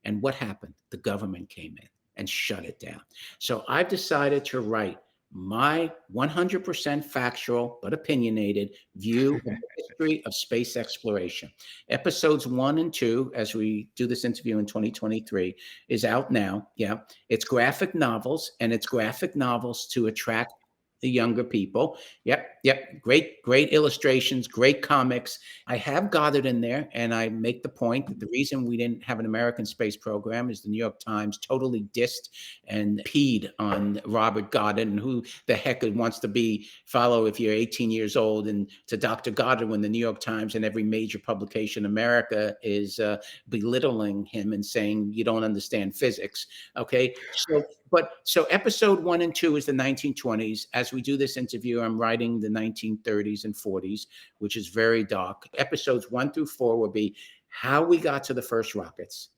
And what happened? The government came in and shut it down. So I've decided to write my 100% factual but opinionated view of the history of space exploration. Episodes 1 and 2, as we do this interview in 2023, is out now. Yeah, it's graphic novels, and it's graphic novels to attract the younger people. Yep. Great illustrations, great comics. I have Goddard in there, and I make the point that the reason we didn't have an American space program is the New York Times totally dissed and peed on Robert Goddard, and who the heck wants to follow if you're 18 years old and to Dr. Goddard when the New York Times and every major publication in America is belittling him and saying you don't understand physics. Okay, so episode 1 and 2 is the 1920s. As we do this interview, I'm writing the 1930s and 40s, which is very dark. Episodes 1 through 4 will be how we got to the first rockets.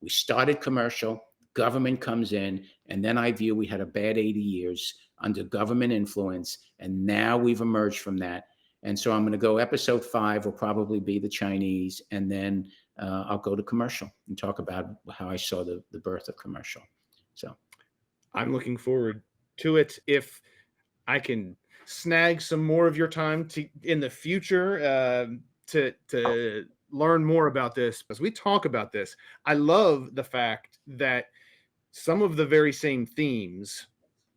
We started commercial, government comes in, and then I view we had a bad 80 years under government influence, and now we've emerged from that. And so I'm going to go episode 5 will probably be the Chinese, and then I'll go to commercial and talk about how I saw the birth of commercial. So I'm looking forward to it. If I can snag some more of your time in the future to learn more about this, as we talk about this, I love the fact that some of the very same themes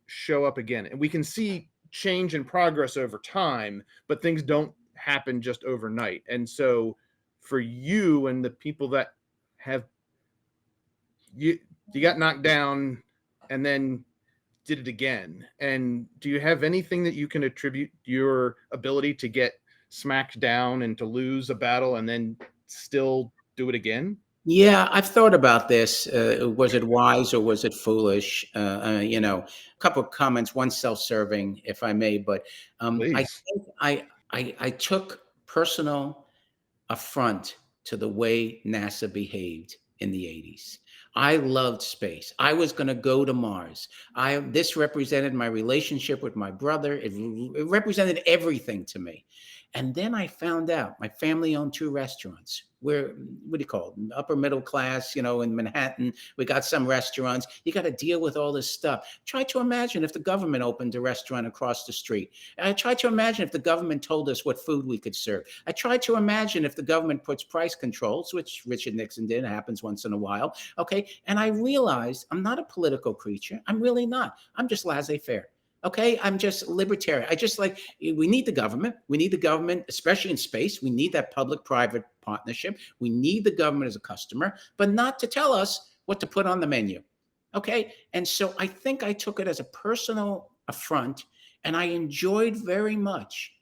show up again, and we can see change and progress over time, but things don't happen just overnight. And so for you and the people that have you got knocked down and then did it again. And do you have anything that you can attribute your ability to get smacked down and to lose a battle and then still do it again? Yeah, I've thought about this. Was it wise or was it foolish? A couple of comments, one self-serving, if I may, but I Please. think I took personal affront to the way NASA behaved in the 80s. I loved space. I was going to go to Mars. This represented my relationship with my brother. It represented everything to me. And then I found out my family owned 2 restaurants. We're, what do you call it? Upper middle class, in Manhattan. We got some restaurants. You got to deal with all this stuff. Try to imagine if the government opened a restaurant across the street. I tried to imagine if the government told us what food we could serve. I tried to imagine if the government puts price controls, which Richard Nixon did, happens once in a while. Okay. And I realized I'm not a political creature. I'm really not. I'm just laissez-faire. Okay, I'm just libertarian. We need the government. We need the government, especially in space. We need that public-private partnership. We need the government as a customer, but not to tell us what to put on the menu. Okay, and so I think I took it as a personal affront, and I enjoyed very much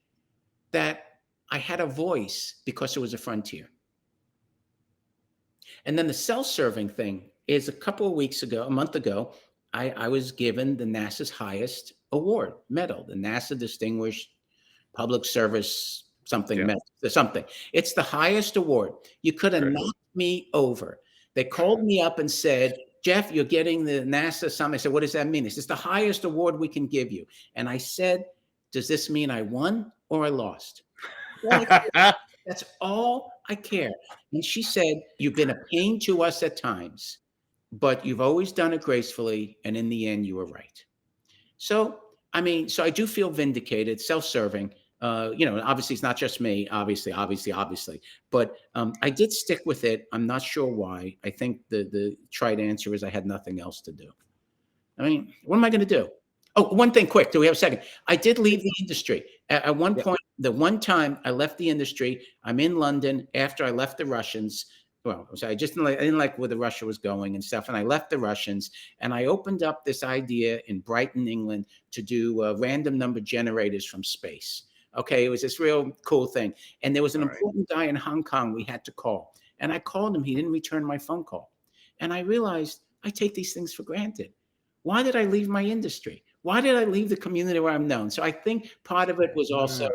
that I had a voice because it was a frontier. And then the self-serving thing is a month ago, I was given the NASA's highest award, medal, the NASA Distinguished Public Service medal, something. It's the highest award. You could have knocked me over. They called me up and said, Jeff, you're getting the NASA something. I said, what does that mean? It's the highest award we can give you. And I said, does this mean I won or I lost? That's all I care. And she said, you've been a pain to us at times. but you've always done it gracefully, and in the end, you were right. So, I mean, so I do feel vindicated, self-serving. Obviously, it's not just me. Obviously, but I did stick with it. I'm not sure why. I think the trite answer is I had nothing else to do. I mean, what am I going to do? Oh, one thing quick. Do we have a second? I did leave the industry. At one point, the one time I left the industry, I'm in London after I left the Russians. Well, I didn't like where the Russia was going and stuff. And I left the Russians and I opened up this idea in Brighton, England, to do random number generators from space. Okay. It was this real cool thing. And there was an important guy in Hong Kong we had to call. And I called him. He didn't return my phone call. And I realized I take these things for granted. Why did I leave my industry? Why did I leave the community where I'm known? So I think part of it was also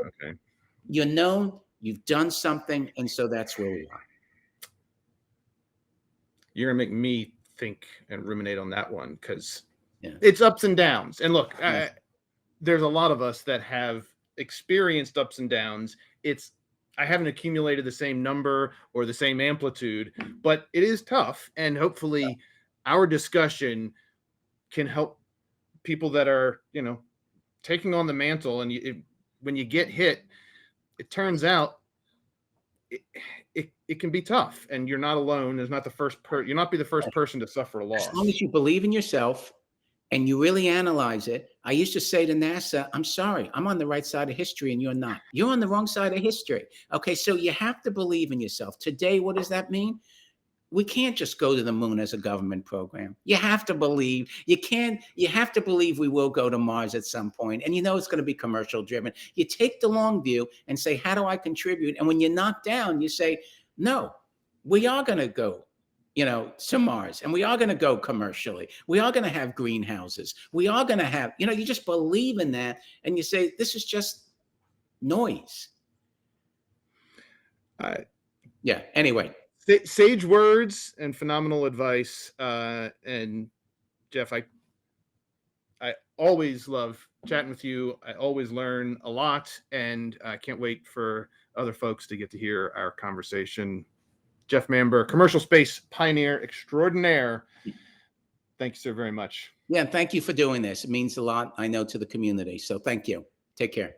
you're known, you've done something, and so that's where we are. You're gonna make me think and ruminate on that one because it's ups and downs. And look, there's a lot of us that have experienced ups and downs. I haven't accumulated the same number or the same amplitude, but it is tough. And hopefully our discussion can help people that are, taking on the mantle. And when you get hit, it turns out it can be tough, and you're not alone. There's not you'll not be the first person to suffer a loss. As long as you believe in yourself and you really analyze it. I used to say to NASA, I'm sorry, I'm on the right side of history and you're not. You're on the wrong side of history. Okay, so you have to believe in yourself. Today, what does that mean? We can't just go to the moon as a government program. You have to believe. You have to believe we will go to Mars at some point. And it's going to be commercial driven. You take the long view and say, how do I contribute? And when you're knocked down, you say, no, we are going to go, to Mars, and we are going to go commercially. We are going to have greenhouses. We are going to have, you just believe in that. And you say, this is just noise. Anyway. Sage words and phenomenal advice. And Jeff, I always love chatting with you. I always learn a lot, and I can't wait for other folks to get to hear our conversation. Jeff Manber, commercial space pioneer extraordinaire. Thank you so very much. Yeah, thank you for doing this. It means a lot, I know, to the community. So thank you. Take care.